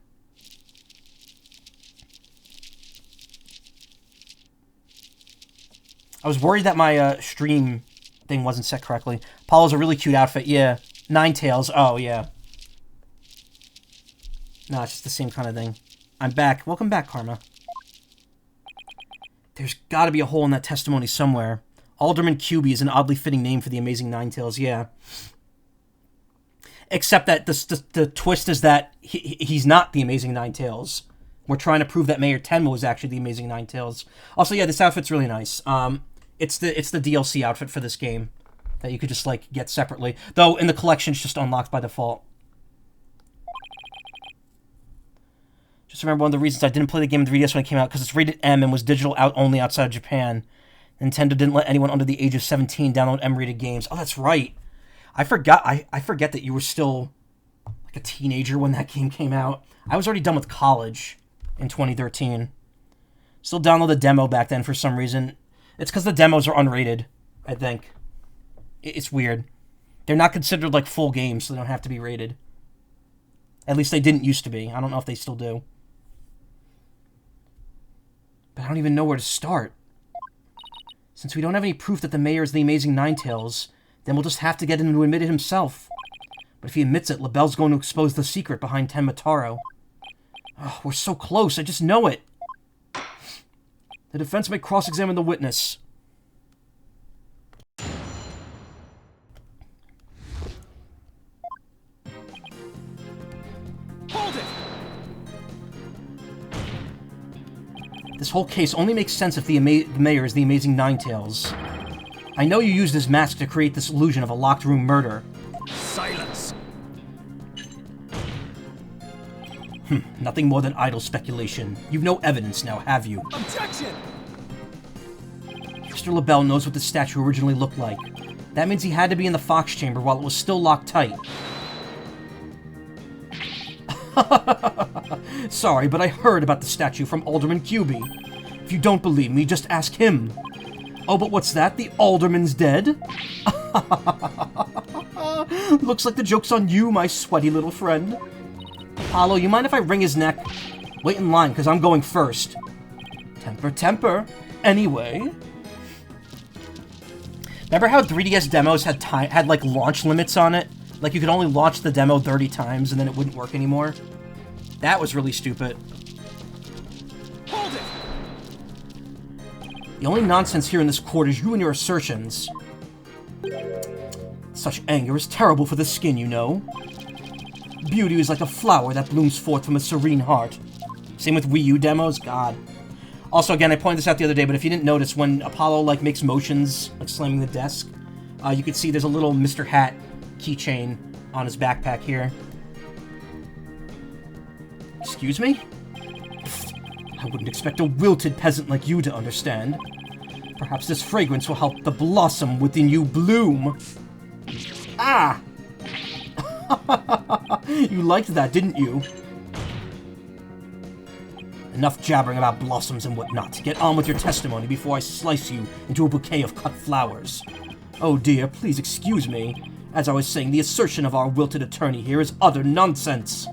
I was worried that my stream thing wasn't set correctly. Apollo's a really cute outfit, yeah. Ninetales, oh, yeah. No, it's just the same kind of thing. I'm back. Welcome back, Karma. There's gotta be a hole in that testimony somewhere. Alderman QB is an oddly fitting name for the Amazing Ninetales, yeah. Except that the twist is that he's not the Amazing Ninetales. We're trying to prove that Mayor Tenma was actually the Amazing Ninetales. Also, yeah, this outfit's really nice. It's the DLC outfit for this game that you could just, like, get separately. Though, in the collection, it's just unlocked by default. Just remember one of the reasons I didn't play the game on 3DS when it came out, because it's rated M and was digital out only outside of Japan. Nintendo didn't let anyone under the age of 17 download M-rated games. Oh, that's right. I forgot. I forget that you were still like a teenager when that game came out. I was already done with college in 2013. Still download the demo back then for some reason. It's because the demos are unrated, I think. It's weird. They're not considered like full games, so they don't have to be rated. At least they didn't used to be. I don't know if they still do. But I don't even know where to start. Since we don't have any proof that the mayor is the Amazing Ninetales, then we'll just have to get him to admit it himself. But if he admits it, LaBelle's going to expose the secret behind Tenma Taro. Oh, we're so close, I just know it. The defense may cross-examine the witness. Hold it! This whole case only makes sense if the mayor is the Amazing Ninetales. I know you used his mask to create this illusion of a locked room murder. Silence! Nothing more than idle speculation. You've no evidence now, have you? Objection! Mr. LaBelle knows what the statue originally looked like. That means he had to be in the Fox Chamber while it was still locked tight. Sorry, but I heard about the statue from Alderman QB. If you don't believe me, just ask him. Oh, but what's that? The Alderman's dead? Looks like the joke's on you, my sweaty little friend. Apollo, you mind if I wring his neck? Wait in line, because I'm going first. Temper, temper. Anyway. Remember how 3DS demos had like launch limits on it? Like you could only launch the demo 30 times and then it wouldn't work anymore? That was really stupid. Hold it! The only nonsense here in this court is you and your assertions. Such anger is terrible for the skin, you know. Beauty is like a flower that blooms forth from a serene heart. Same with Wii U demos, God. Also, again, I pointed this out the other day, but if you didn't notice, when Apollo, like, makes motions, like slamming the desk, you can see there's a little Mr. Hat keychain on his backpack here. Excuse me? I wouldn't expect a wilted peasant like you to understand. Perhaps this fragrance will help the blossom within you bloom. Ah! You liked that, didn't you? Enough jabbering about blossoms and whatnot. Get on with your testimony before I slice you into a bouquet of cut flowers. Oh dear, please excuse me. As I was saying, the assertion of our wilted attorney here is utter nonsense.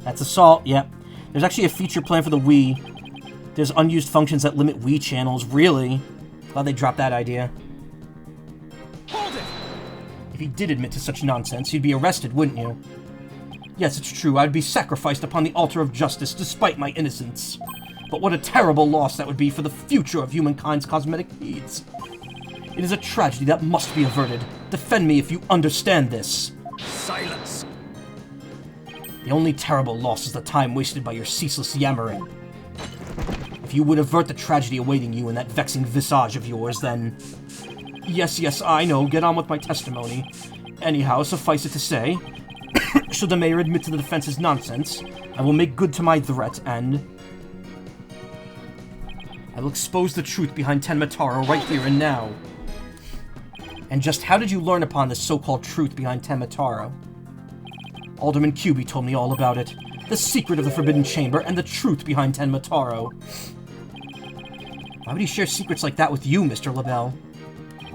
That's assault, yep. There's actually a feature planned for the Wii. There's unused functions that limit Wii channels. Really? Glad they dropped that idea. Hold it! If he did admit to such nonsense, he'd be arrested, wouldn't you? Yes, it's true, I'd be sacrificed upon the altar of justice despite my innocence. But what a terrible loss that would be for the future of humankind's cosmetic needs. It is a tragedy that must be averted. Defend me if you understand this. Silence! The only terrible loss is the time wasted by your ceaseless yammering. If you would avert the tragedy awaiting you in that vexing visage of yours, then... Yes, I know, get on with my testimony. Anyhow, suffice it to say... Should the mayor admit to the defense's nonsense, I will make good to my threat, and... I will expose the truth behind Tenmataro right here and now. And just how did you learn upon this so-called truth behind Tenmataro? Alderman Kyubi told me all about it. The secret of the Forbidden Chamber and the truth behind Tenmataro. Why would he share secrets like that with you, Mr. LaBelle?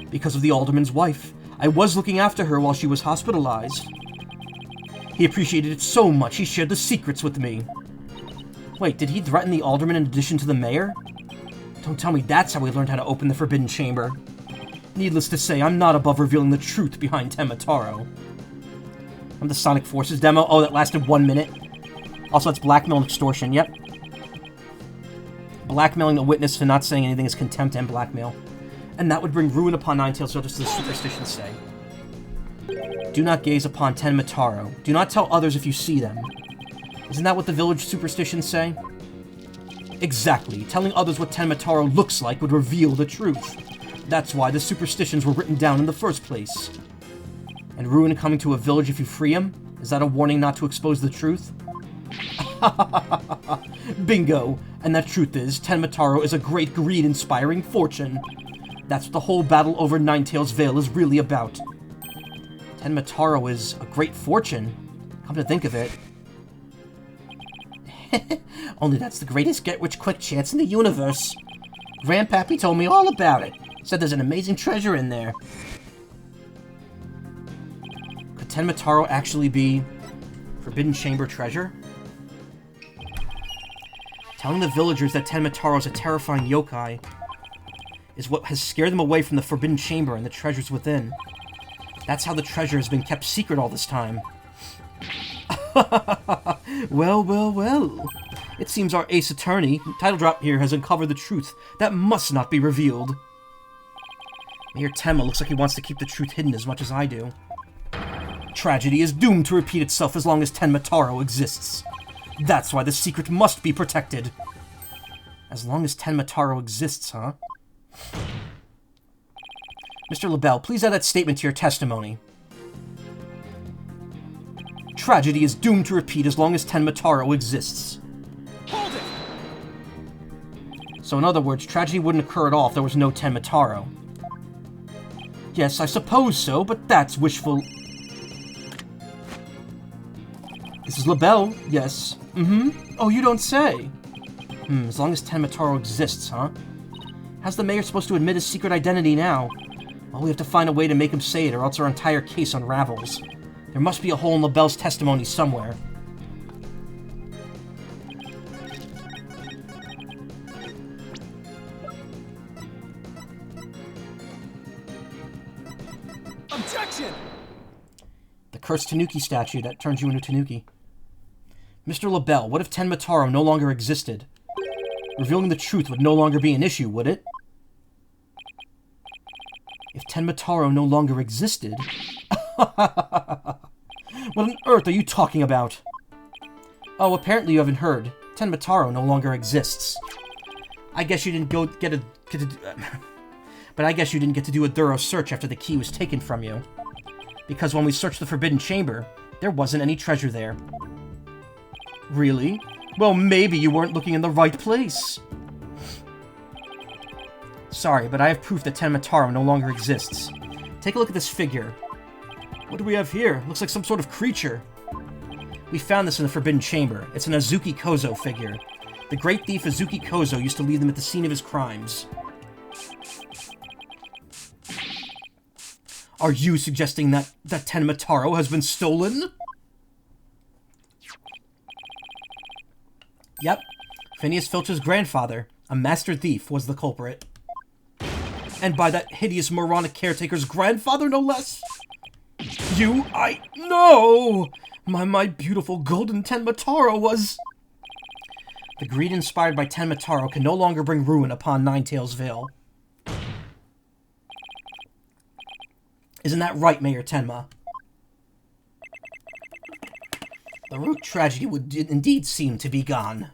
Because of the Alderman's wife. I was looking after her while she was hospitalized. He appreciated it so much he shared the secrets with me. Wait, did he threaten the Alderman in addition to the mayor? Don't tell me that's how he learned how to open the Forbidden Chamber. Needless to say, I'm not above revealing the truth behind Tenmataro. From the Sonic Forces demo. Oh, that lasted 1 minute. Also, that's blackmail and extortion, yep. Blackmailing a witness to not saying anything is contempt and blackmail. And that would bring ruin upon Ninetales, so does the superstitions say. Do not gaze upon Tenmataro. Do not tell others if you see them. Isn't that what the village superstitions say? Exactly. Telling others what Tenmataro looks like would reveal the truth. That's why the superstitions were written down in the first place. And ruin coming to a village if you free him? Is that a warning not to expose the truth? Bingo! And that truth is, Tenmataro is a great greed-inspiring fortune. That's what the whole battle over Ninetales Vale is really about. Tenmataro is a great fortune. Come to think of it. Only that's the greatest get-rich-quick chance in the universe. Grandpappy told me all about it. Said there's an amazing treasure in there. Could Tenmataro actually be Forbidden Chamber treasure? Telling the villagers that Tenmataro is a terrifying yokai is what has scared them away from the Forbidden Chamber and the treasures within. That's how the treasure has been kept secret all this time. Well. It seems our ace attorney, title drop here, has uncovered the truth that must not be revealed. Mayor Tenma looks like he wants to keep the truth hidden as much as I do. Tragedy is doomed to repeat itself as long as Tenmataro exists. That's why the secret must be protected. As long as Tenmataro exists, huh? Mr. LaBelle, please add that statement to your testimony. Tragedy is doomed to repeat as long as Tenmataro exists. Hold it! So in other words, tragedy wouldn't occur at all if there was no Tenmataro. Yes, I suppose so, but that's wishful... This is LaBelle, yes. Oh, you don't say. As long as Tenmataro exists, huh? How's the mayor supposed to admit his secret identity now? Well, we have to find a way to make him say it, or else our entire case unravels. There must be a hole in LaBelle's testimony somewhere. Objection! The cursed Tanuki statue that turns you into Tanuki. Mr. LaBelle, what if Tenmataro no longer existed? Revealing the truth would no longer be an issue, would it? If Tenmataro no longer existed? What on earth are you talking about? Oh, apparently you haven't heard. Tenmataro no longer exists. I guess you didn't but I guess you didn't get to do a thorough search after the key was taken from you. Because when we searched the Forbidden Chamber, there wasn't any treasure there. Really? Well, maybe you weren't looking in the right place. Sorry, but I have proof that Tenmataro no longer exists. Take a look at this figure. What do we have here? Looks like some sort of creature. We found this in the Forbidden Chamber. It's an Azuki Kozo figure. The great thief Azuki Kozo used to leave them at the scene of his crimes. Are you suggesting that Tenmataro has been stolen? Yep. Phineas Filch's grandfather, a master thief, was the culprit. And by that hideous moronic caretaker's grandfather, no less? No! My beautiful golden Tenmataro was... The greed inspired by Tenmataro can no longer bring ruin upon Ninetails Vale. Isn't that right, Mayor Tenma? The root tragedy would indeed seem to be gone.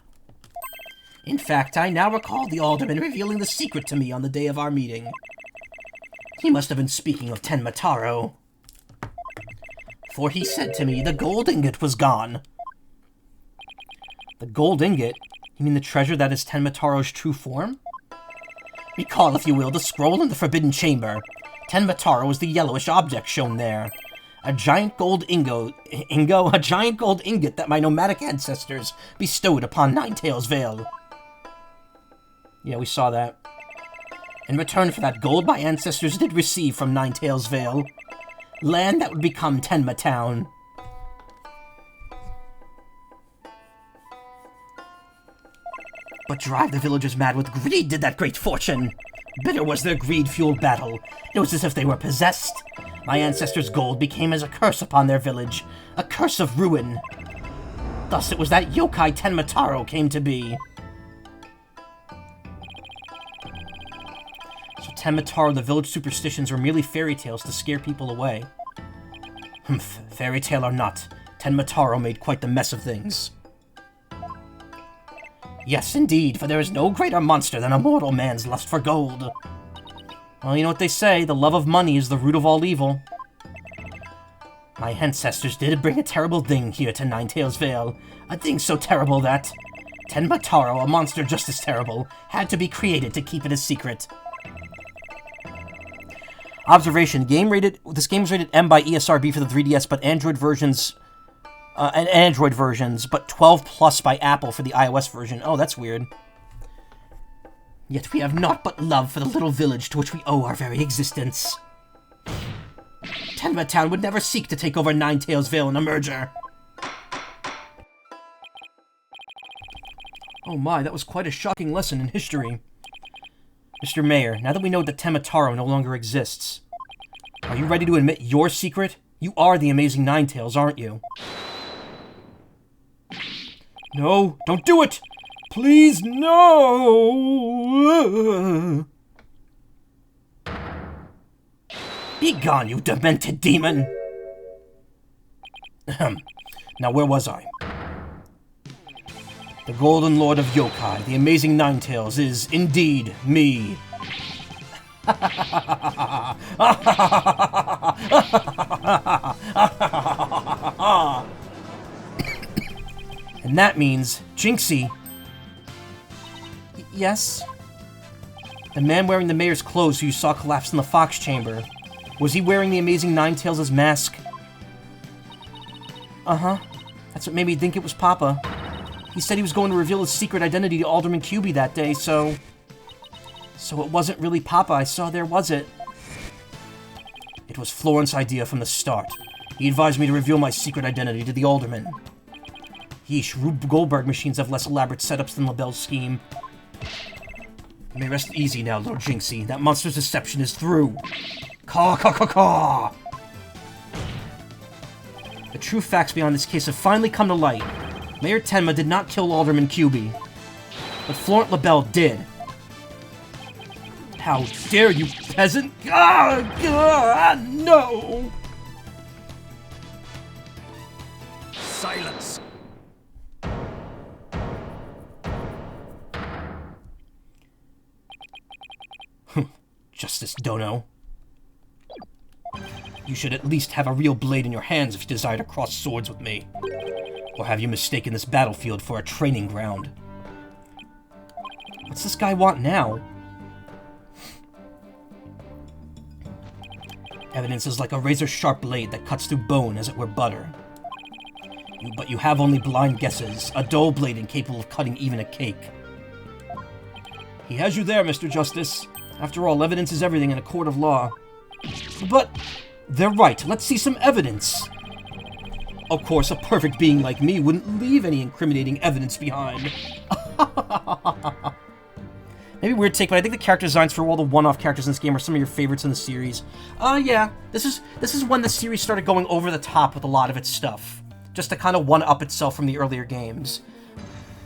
In fact, I now recall the Alderman revealing the secret to me on the day of our meeting. He must have been speaking of Tenmataro. For he said to me the gold ingot was gone. The gold ingot? You mean the treasure that is Tenmataro's true form? Recall, if you will, the scroll in the Forbidden Chamber. Tenmataro was the yellowish object shown there. A giant gold a giant gold ingot that my nomadic ancestors bestowed upon Ninetails Vale. Yeah, we saw that. In return for that gold, my ancestors did receive from Ninetails Vale land that would become Tenma Town. But drive the villagers mad with greed did that great fortune. Bitter was their greed-fueled battle. It was as if they were possessed. My ancestors' gold became as a curse upon their village, a curse of ruin. Thus it was that yokai Tenmataro came to be. So Tenmataro and the village superstitions were merely fairy tales to scare people away. Humph, fairy tale or not, Tenmataro made quite the mess of things. Yes, indeed, for there is no greater monster than a mortal man's lust for gold. Well, you know what they say, the love of money is the root of all evil. My ancestors did bring a terrible thing here to Ninetails Vale, a thing so terrible that Tenmataro, a monster just as terrible, had to be created to keep it a secret. Observation, this game was rated M by ESRB for the 3DS, but Android versions, but 12 plus by Apple for the iOS version. Oh, that's weird. Yet we have naught but love for the little village to which we owe our very existence. Tenma Town would never seek to take over Ninetails Vale in a merger. Oh my, that was quite a shocking lesson in history. Mr. Mayor, now that we know that Tenmataro no longer exists, are you ready to admit your secret? You are the amazing Ninetails, aren't you? No, don't do it! Please, no! Be gone, you demented demon! Now, where was I? The Golden Lord of Yokai, the amazing Ninetails, is indeed me. And that means, Jinxie. Yes? The man wearing the mayor's clothes who you saw collapse in the Fox Chamber. Was he wearing the amazing Ninetails' mask? Uh-huh. That's what made me think it was Papa. He said he was going to reveal his secret identity to Alderman QB that day, so it wasn't really Papa I saw there, was it? It was Florence's idea from the start. He advised me to reveal my secret identity to the Alderman. Yeesh, Rube Goldberg machines have less elaborate setups than LaBelle's scheme. You may rest easy now, Lord Jinxie. That monster's deception is through. Caw, caw, caw, caw! The true facts behind this case have finally come to light. Mayor Tenma did not kill Alderman QB, but Florent LaBelle did. How dare you, peasant! No! Silence! Justice Dono. You should at least have a real blade in your hands if you desire to cross swords with me. Or have you mistaken this battlefield for a training ground? What's this guy want now? Evidence is like a razor-sharp blade that cuts through bone as it were butter. But you have only blind guesses, a dull blade incapable of cutting even a cake. He has you there, Mr. Justice. After all, evidence is everything in a court of law. But they're right. Let's see some evidence. Of course, a perfect being like me wouldn't leave any incriminating evidence behind. Maybe weird take, but I think the character designs for all the one-off characters in this game are some of your favorites in the series. Yeah. This is when the series started going over the top with a lot of its stuff. Just to kind of one-up itself from the earlier games.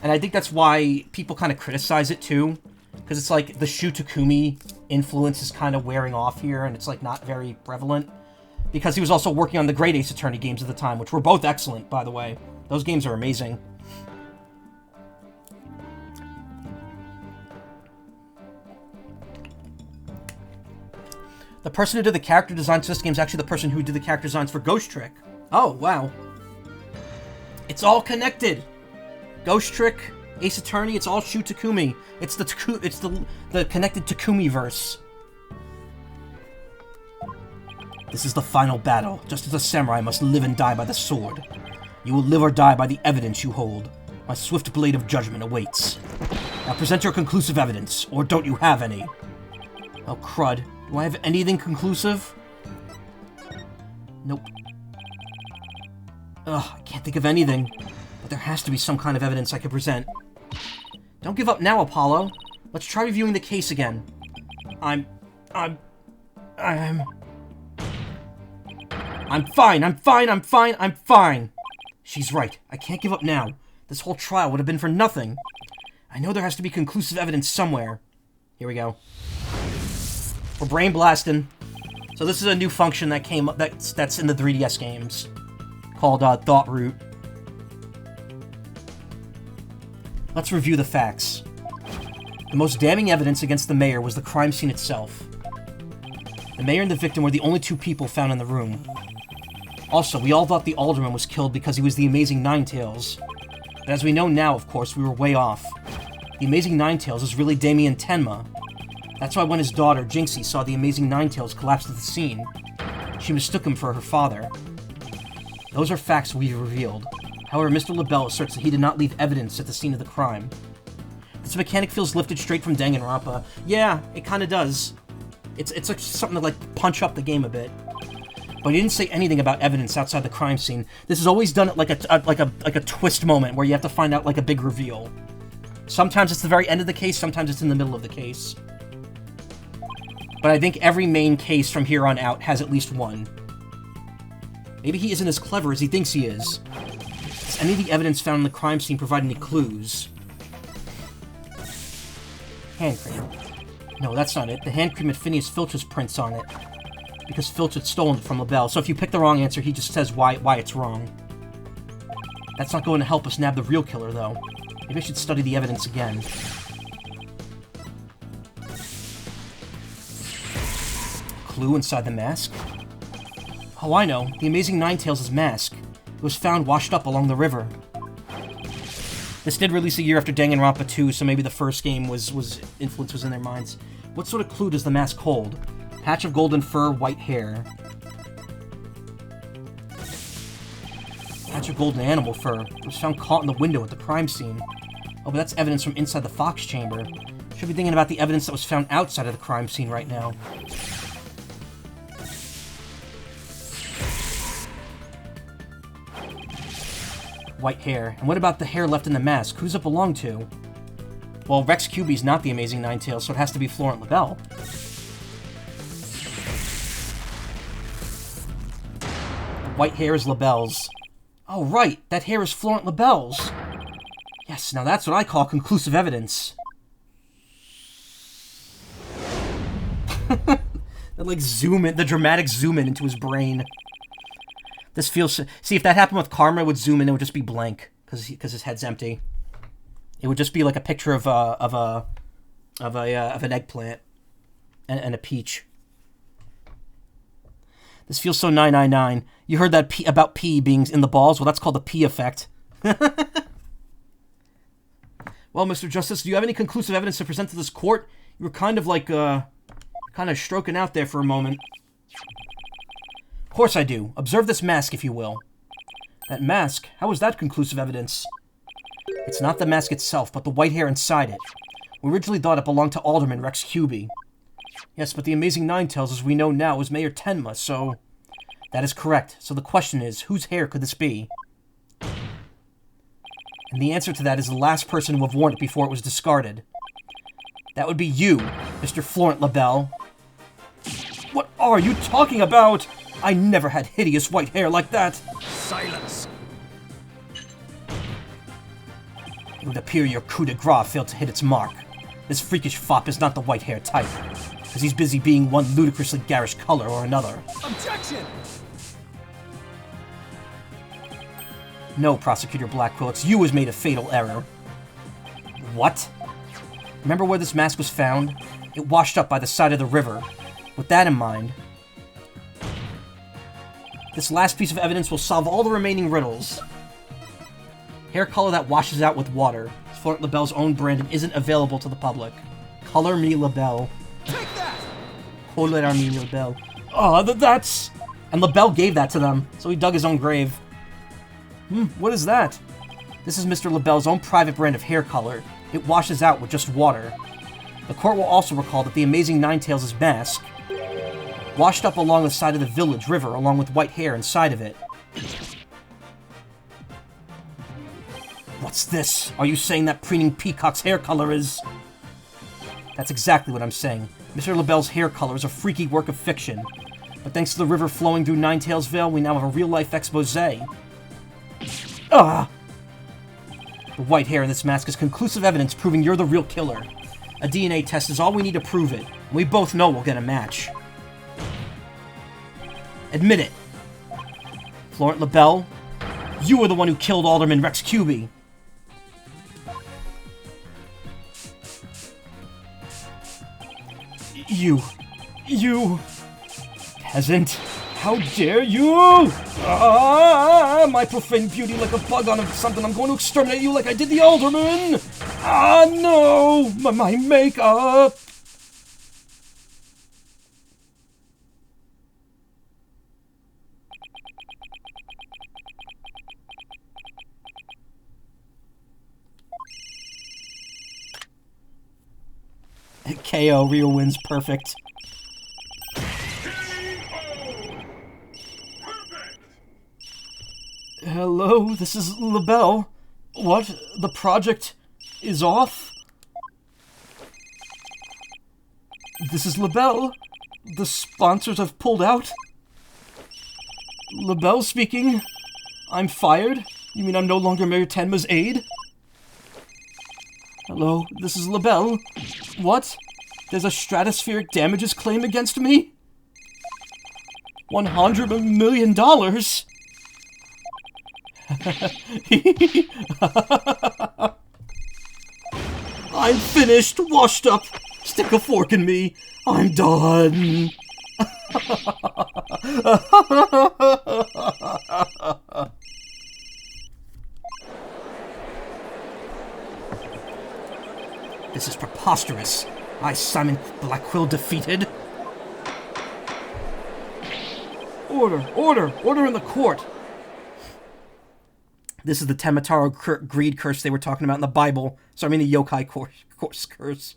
And I think that's why people kind of criticize it, too. Because it's like the Shu Takumi influence is kind of wearing off here, and it's like not very prevalent. Because he was also working on the great Ace Attorney games at the time, which were both excellent, by the way. Those games are amazing. The person who did the character designs for this game is actually the person who did the character designs for Ghost Trick. Oh, wow. It's all connected. Ghost Trick, Ace Attorney, it's all Shu Takumi. It's the connected Takumi-verse. This is the final battle. Just as a samurai must live and die by the sword, you will live or die by the evidence you hold. My swift blade of judgment awaits. Now present your conclusive evidence, or don't you have any? Oh, crud. Do I have anything conclusive? Nope. Ugh, I can't think of anything. But there has to be some kind of evidence I could present. Don't give up now, Apollo. Let's try reviewing the case again. I'm fine. She's right. I can't give up now. This whole trial would have been for nothing. I know there has to be conclusive evidence somewhere. Here we go. We're brain blasting. So this is a new function that came up that's in the 3DS games called Thought Root. Let's review the facts. The most damning evidence against the mayor was the crime scene itself. The mayor and the victim were the only two people found in the room. Also, we all thought the alderman was killed because he was the Amazing Ninetales. But as we know now, of course, we were way off. The Amazing Ninetales is really Damien Tenma. That's why when his daughter, Jinxie, saw the Amazing Ninetales collapse at the scene, she mistook him for her father. Those are facts we've revealed. However, Mr. LaBelle asserts that he did not leave evidence at the scene of the crime. This mechanic feels lifted straight from Danganronpa. Yeah, it kind of does. It's like something to like punch up the game a bit. But he didn't say anything about evidence outside the crime scene. This is always done at like a twist moment where you have to find out like a big reveal. Sometimes it's the very end of the case, sometimes it's in the middle of the case. But I think every main case from here on out has at least one. Maybe he isn't as clever as he thinks he is. Does any of the evidence found in the crime scene provide any clues? Hand cream. No, that's not it. The hand cream had Phineas Filch's prints on it. Because Filch had stolen it from LaBelle. So if you pick the wrong answer, he just says why it's wrong. That's not going to help us nab the real killer, though. Maybe I should study the evidence again. Clue inside the mask? Oh, I know. The Amazing Ninetales' mask. It was found washed up along the river. This did release a year after Danganronpa 2, so maybe the first game influence was in their minds. What sort of clue does the mask hold? Patch of golden fur, white hair. Patch of golden animal fur. It was found caught in the window at the crime scene. Oh, but that's evidence from inside the Fox chamber. Should be thinking about the evidence that was found outside of the crime scene right now. White hair. And what about the hair left in the mask? Who's it belong to? Well, Rex QB's not the Amazing Ninetales, so it has to be Florent white hair is LaBelle's. Oh, right. That hair is Florent LaBelle's. Yes, now that's what I call conclusive evidence. That, like, zoom in, the dramatic zoom in into his brain. This feels... See, if that happened with Karma, it would zoom in, it would just be blank, because his head's empty. It would just be like a picture of an eggplant and a peach. This feels so 999. You heard that about pee being in the balls? Well, that's called the pee effect. Well, Mr. Justice, do you have any conclusive evidence to present to this court? You were kind of like, kind of stroking out there for a moment. Of course I do. Observe this mask, if you will. That mask? How is that conclusive evidence? It's not the mask itself, but the white hair inside it. We originally thought it belonged to Alderman Rex Cubey. Yes, but the Amazing Nine Tails, as we know now, is Mayor Tenma, so... That is correct. So the question is, whose hair could this be? And the answer to that is the last person to have worn it before it was discarded. That would be you, Mr. Florent LaBelle. What are you talking about? I never had hideous white hair like that. Silence! It would appear your coup de grace failed to hit its mark. This freakish fop is not the white hair type, because he's busy being one ludicrously garish color or another. Objection! No, Prosecutor Blackquill, it's you who has made a fatal error. What? Remember where this mask was found? It washed up by the side of the river. With that in mind, this last piece of evidence will solve all the remaining riddles. Hair color that washes out with water. It's Florent LaBelle's own brand and isn't available to the public. Color me LaBelle. Take that! Color me LaBelle. Oh, that's... And LaBelle gave that to them, so he dug his own grave. What is that? This is Mr. LaBelle's own private brand of hair color. It washes out with just water. The court will also recall that the Amazing Nine Tails' mask washed up along the side of the village river along with white hair inside of it. What's this? Are you saying that preening peacock's hair color is... That's exactly what I'm saying. Mr. LaBelle's hair color is a freaky work of fiction. But thanks to the river flowing through Nine Tails Vale, we now have a real-life exposé. Ah! The white hair in this mask is conclusive evidence proving you're the real killer. A DNA test is all we need to prove it. And we both know we'll get a match. Admit it. Florent LaBelle, you were the one who killed Alderman Rex Cubey. You... peasant. How dare you! Ah, my profane beauty like a bug on something. I'm going to exterminate you like I did the Alderman! Ah, no! My makeup! KO, Rio wins, perfect. Hello, this is LaBelle. What? The project is off? This is LaBelle. The sponsors have pulled out. LaBelle speaking. I'm fired? You mean I'm no longer Mayor Tenma's aide? Hello, this is LaBelle. What? There's a stratospheric damages claim against me? $100 million? I'm finished, washed up. Stick a fork in me. I'm done. This is preposterous. I, Simon Blackquill, defeated. Order in the court. This is the Temataro greed curse they were talking about in the Bible. So I mean the yokai curse.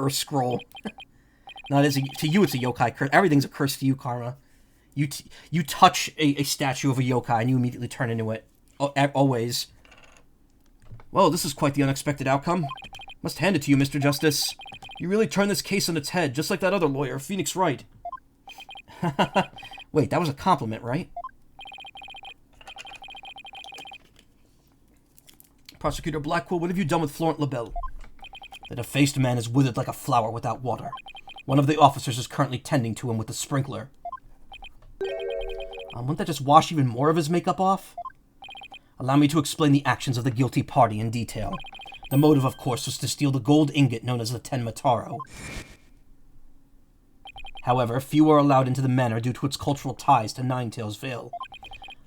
Scroll. No, to you it's a yokai curse. Everything's a curse to you, Karma. You touch a statue of a yokai and you immediately turn into it. Always. Well, this is quite the unexpected outcome. Must hand it to you, Mr. Justice. You really turned this case on its head, just like that other lawyer, Phoenix Wright. Wait, that was a compliment, right? Prosecutor Blackwell, what have you done with Florent Labelle? The defaced man is withered like a flower without water. One of the officers is currently tending to him with a sprinkler. Wouldn't that just wash even more of his makeup off? Allow me to explain the actions of the guilty party in detail. The motive, of course, was to steal the gold ingot known as the Ten Mataro. However, few are allowed into the manor due to its cultural ties to Ninetails Vale.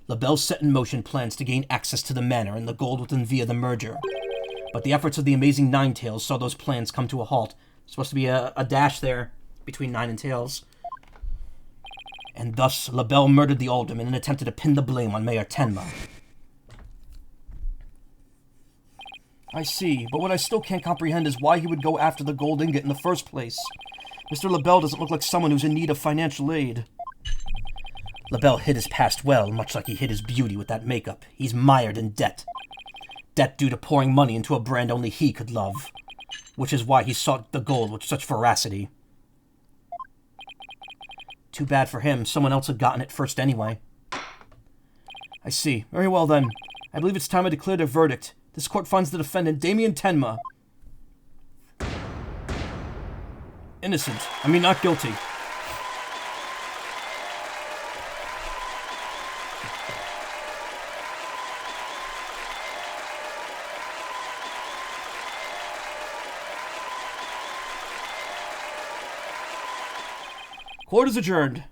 Labelle set in motion plans to gain access to the manor and the gold within via the merger. But the efforts of the amazing Ninetails saw those plans come to a halt. Supposed to be a dash there between Nine and Tails. And thus, Labelle murdered the alderman and attempted to pin the blame on Mayor Tenma. I see, but what I still can't comprehend is why he would go after the gold ingot in the first place. Mr. Labelle doesn't look like someone who's in need of financial aid. Labelle hid his past well, much like he hid his beauty with that makeup. He's mired in debt. Debt due to pouring money into a brand only he could love. Which is why he sought the gold with such veracity. Too bad for him, someone else had gotten it first anyway. I see. Very well then. I believe it's time I declared a verdict. This court finds the defendant, Damien Tenma, innocent. I mean, not guilty. Court is adjourned.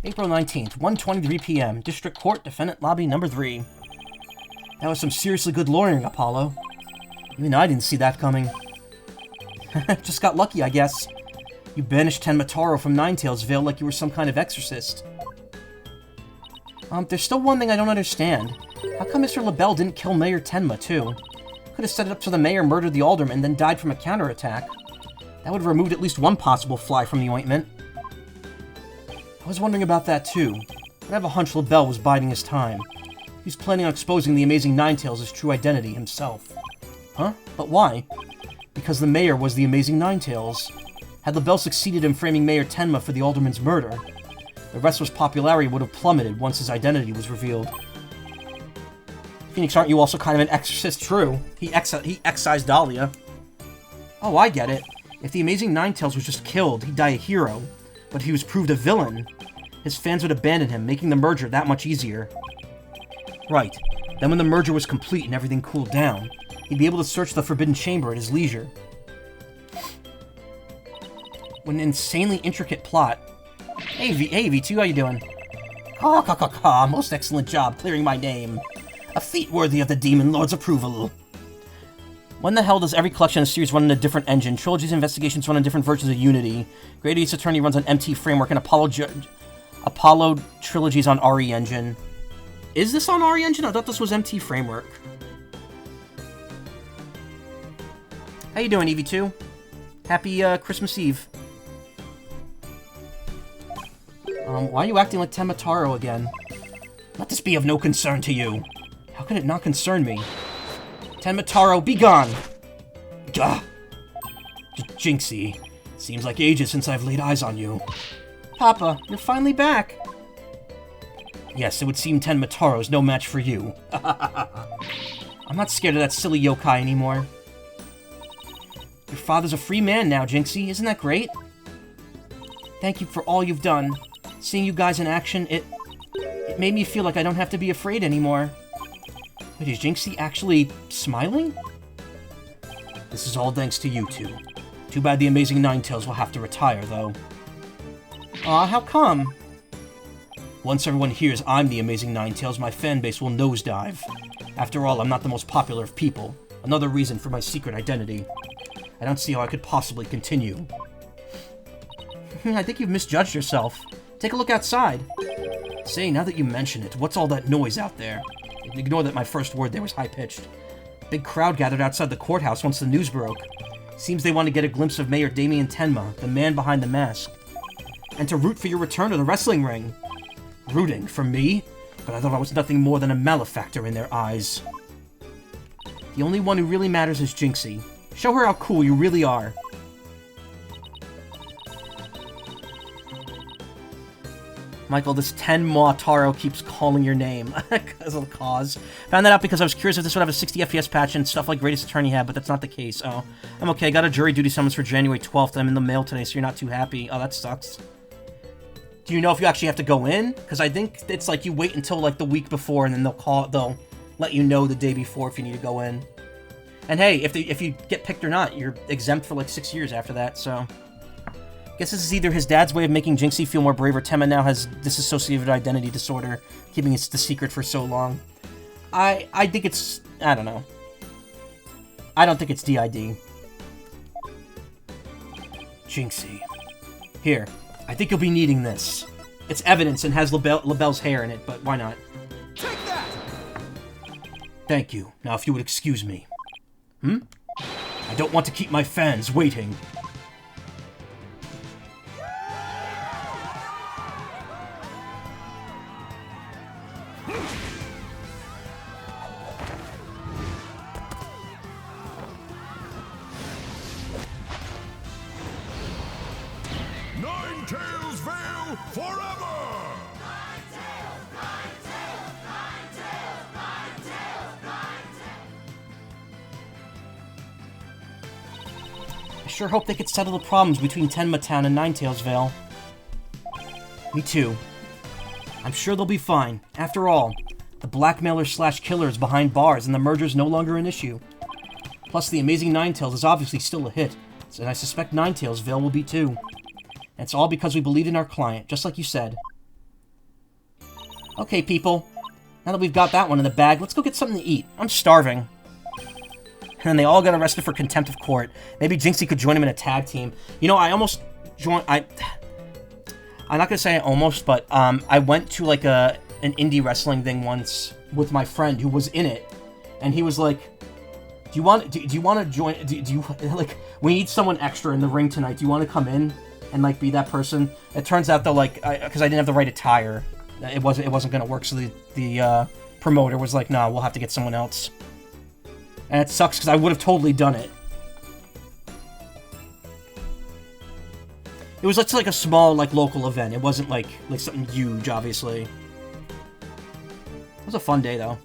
April 19th, 1:23 p.m. District Court, Defendant Lobby Number 3. That was some seriously good lawyering, Apollo. Even I didn't see that coming. Just got lucky, I guess. You banished Ten Mataro from Ninetails Vale like you were some kind of exorcist. There's still one thing I don't understand. How come Mr. Labelle didn't kill Mayor Tenma, too? Could have set it up so the mayor murdered the alderman, then died from a counterattack. That would have removed at least one possible fly from the ointment. I was wondering about that, too. But I have a hunch Labelle was biding his time. He's planning on exposing the amazing Ninetails' true identity himself. Huh? But why? Because the mayor was the amazing Ninetails. Had Labelle succeeded in framing Mayor Tenma for the alderman's murder, the wrestler's popularity would have plummeted once his identity was revealed. Phoenix, aren't you also kind of an exorcist? True. He excised Dahlia. Oh, I get it. If the amazing Ninetails was just killed, he'd die a hero. But if he was proved a villain, his fans would abandon him, making the merger that much easier. Right. Then when the merger was complete and everything cooled down, he'd be able to search the Forbidden Chamber at his leisure. What an insanely intricate plot. Hey, V2, how you doing? Most excellent job clearing my name. A feat worthy of the Demon Lord's approval. When the hell does every collection of series run in a different engine? Trilogy's investigations run on different versions of Unity. Great Ace Attorney runs on MT Framework, and Apollo Trilogy's on RE Engine. Is this on RE Engine? I thought this was MT Framework. How you doing, EV2? Happy Christmas Eve. Why are you acting like Ten Mataro again? Let this be of no concern to you. How can it not concern me? Ten Mataro, be gone! Gah! Jinxie, seems like ages since I've laid eyes on you. Papa, you're finally back! Yes, it would seem Ten Mataro's no match for you. I'm not scared of that silly yokai anymore. Your father's a free man now, Jinxie, isn't that great? Thank you for all you've done. Seeing you guys in action, it made me feel like I don't have to be afraid anymore. Wait, is Jinxie actually smiling? This is all thanks to you two. Too bad the amazing Ninetails will have to retire, though. Aw, how come? Once everyone hears I'm the amazing Ninetails, my fanbase will nosedive. After all, I'm not the most popular of people. Another reason for my secret identity. I don't see how I could possibly continue. I think you've misjudged yourself. Take a look outside. Say, now that you mention it, what's all that noise out there? Ignore that my first word there was high-pitched. A big crowd gathered outside the courthouse once the news broke. Seems they want to get a glimpse of Mayor Damien Tenma, the man behind the mask. And to root for your return to the wrestling ring. Rooting for me? But I thought I was nothing more than a malefactor in their eyes. The only one who really matters is Jinxie. Show her how cool you really are. Michael, this 10 Taro keeps calling your name because of the cause. Found that out because I was curious if this would have a 60 FPS patch and stuff like Greatest Attorney had, but that's not the case. Oh, I'm okay. Got a jury duty summons for January 12th. I'm in the mail today, so you're not too happy. Oh, that sucks. Do you know if you actually have to go in? Because I think it's like you wait until like the week before, and then they'll let you know the day before if you need to go in. And hey, if you get picked or not, you're exempt for like 6 years after that, so... Guess this is either his dad's way of making Jinxie feel more brave, or Temma now has dissociative identity disorder, keeping it the secret for so long. I think it's... I don't know. I don't think it's DID. Jinxie. Here. I think you'll be needing this. It's evidence and has LaBelle's hair in it, but why not? Take that! Thank you. Now if you would excuse me. I don't want to keep my fans waiting. Ninetales Vale forever! I sure hope they could settle the problems between Tenma Town and Ninetales Vale. Me too. I'm sure they'll be fine. After all, the blackmailer/killer is behind bars and the merger's no longer an issue. Plus, the Amazing Ninetales is obviously still a hit, and I suspect Ninetales Vale will be too. And it's all because we believed in our client, just like you said. Okay, people. Now that we've got that one in the bag, let's go get something to eat. I'm starving. And they all got arrested for contempt of court. Maybe Jinxie could join him in a tag team. You know, I almost joined... I'm not gonna say I almost, but I went to like an indie wrestling thing once with my friend who was in it, and he was like, "Do you want to join? Do you like? We need someone extra in the ring tonight. Do you want to come in and like be that person?" It turns out though, like, because I didn't have the right attire, it wasn't gonna work. So the promoter was like, "No, we'll have to get someone else." And it sucks because I would have totally done it. It was just like a small, like, local event. It wasn't like something huge, obviously. It was a fun day, though.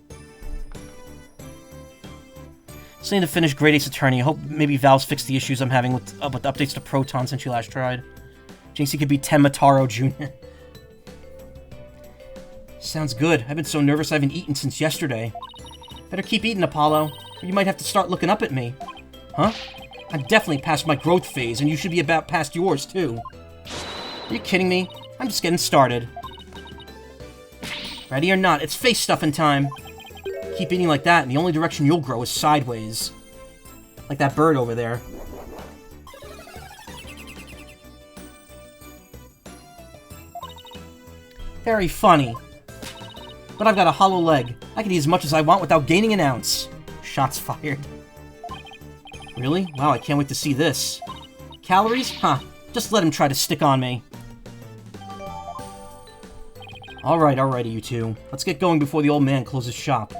Still need to finish Great Ace Attorney. I hope maybe Valve's fixed the issues I'm having with the updates to Proton since you last tried. Jinxie could be Tenma Taro Jr. Sounds good. I've been so nervous I haven't eaten since yesterday. Better keep eating, Apollo, or you might have to start looking up at me. Huh? I'm definitely past my growth phase, and you should be about past yours, too. Are you kidding me? I'm just getting started. Ready or not, it's face stuffing time. Keep eating like that, and the only direction you'll grow is sideways. Like that bird over there. Very funny. But I've got a hollow leg. I can eat as much as I want without gaining an ounce. Shots fired. Really? Wow, I can't wait to see this. Calories? Huh. Just let him try to stick on me. Alrighty, you two. Let's get going before the old man closes shop.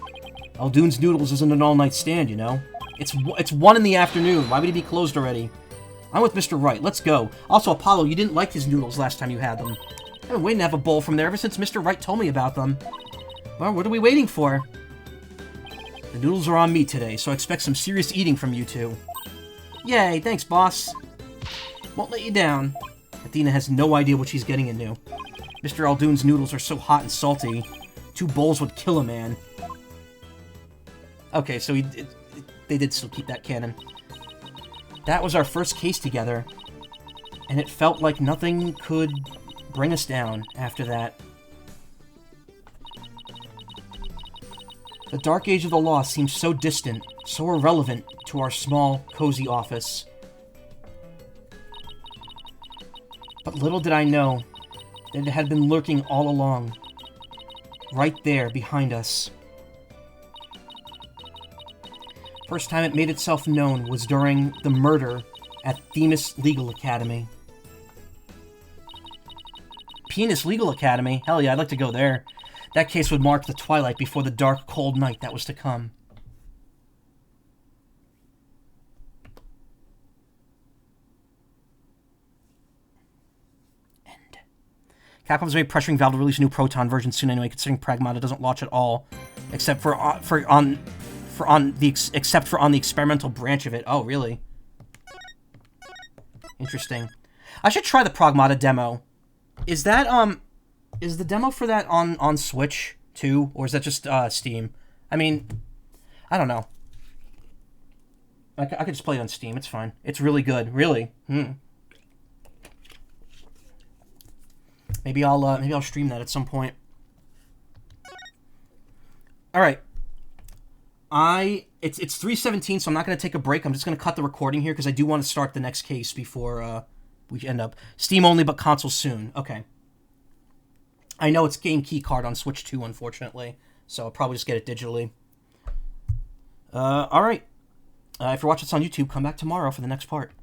Aldoon's Noodles isn't an all-night stand, you know? It's 1 in the afternoon. Why would he be closed already? I'm with Mr. Wright. Let's go. Also, Apollo, you didn't like his noodles last time you had them. I've been waiting to have a bowl from there ever since Mr. Wright told me about them. Well, what are we waiting for? The noodles are on me today, so I expect some serious eating from you two. Yay, thanks, boss. Won't let you down. Athena has no idea what she's getting into. Mr. Aldoon's noodles are so hot and salty. 2 bowls would kill a man. Okay, so they did still keep that canon. That was our first case together, and it felt like nothing could bring us down after that. The dark age of the law seemed so distant, so irrelevant to our small, cozy office. But little did I know that it had been lurking all along, right there behind us. First time it made itself known was during the murder at Themis Legal Academy. Penis Legal Academy? Hell yeah, I'd like to go there. That case would mark the twilight before the dark, cold night that was to come. Capcom's maybe pressuring Valve to release a new Proton version soon anyway, considering Pragmata doesn't launch at all, except for on the experimental branch of it. Oh, really? Interesting. I should try the Pragmata demo. Is that is the demo for that on Switch too, or is that just Steam? I mean, I don't know. I could just play it on Steam. It's fine. It's really good. Really. Maybe I'll stream that at some point. All right. It's 3:17, so I'm not going to take a break. I'm just going to cut the recording here because I do want to start the next case before we end up Steam only, but console soon. Okay. I know it's game key card on Switch 2, unfortunately, so I'll probably just get it digitally. All right. If you're watching this on YouTube, come back tomorrow for the next part.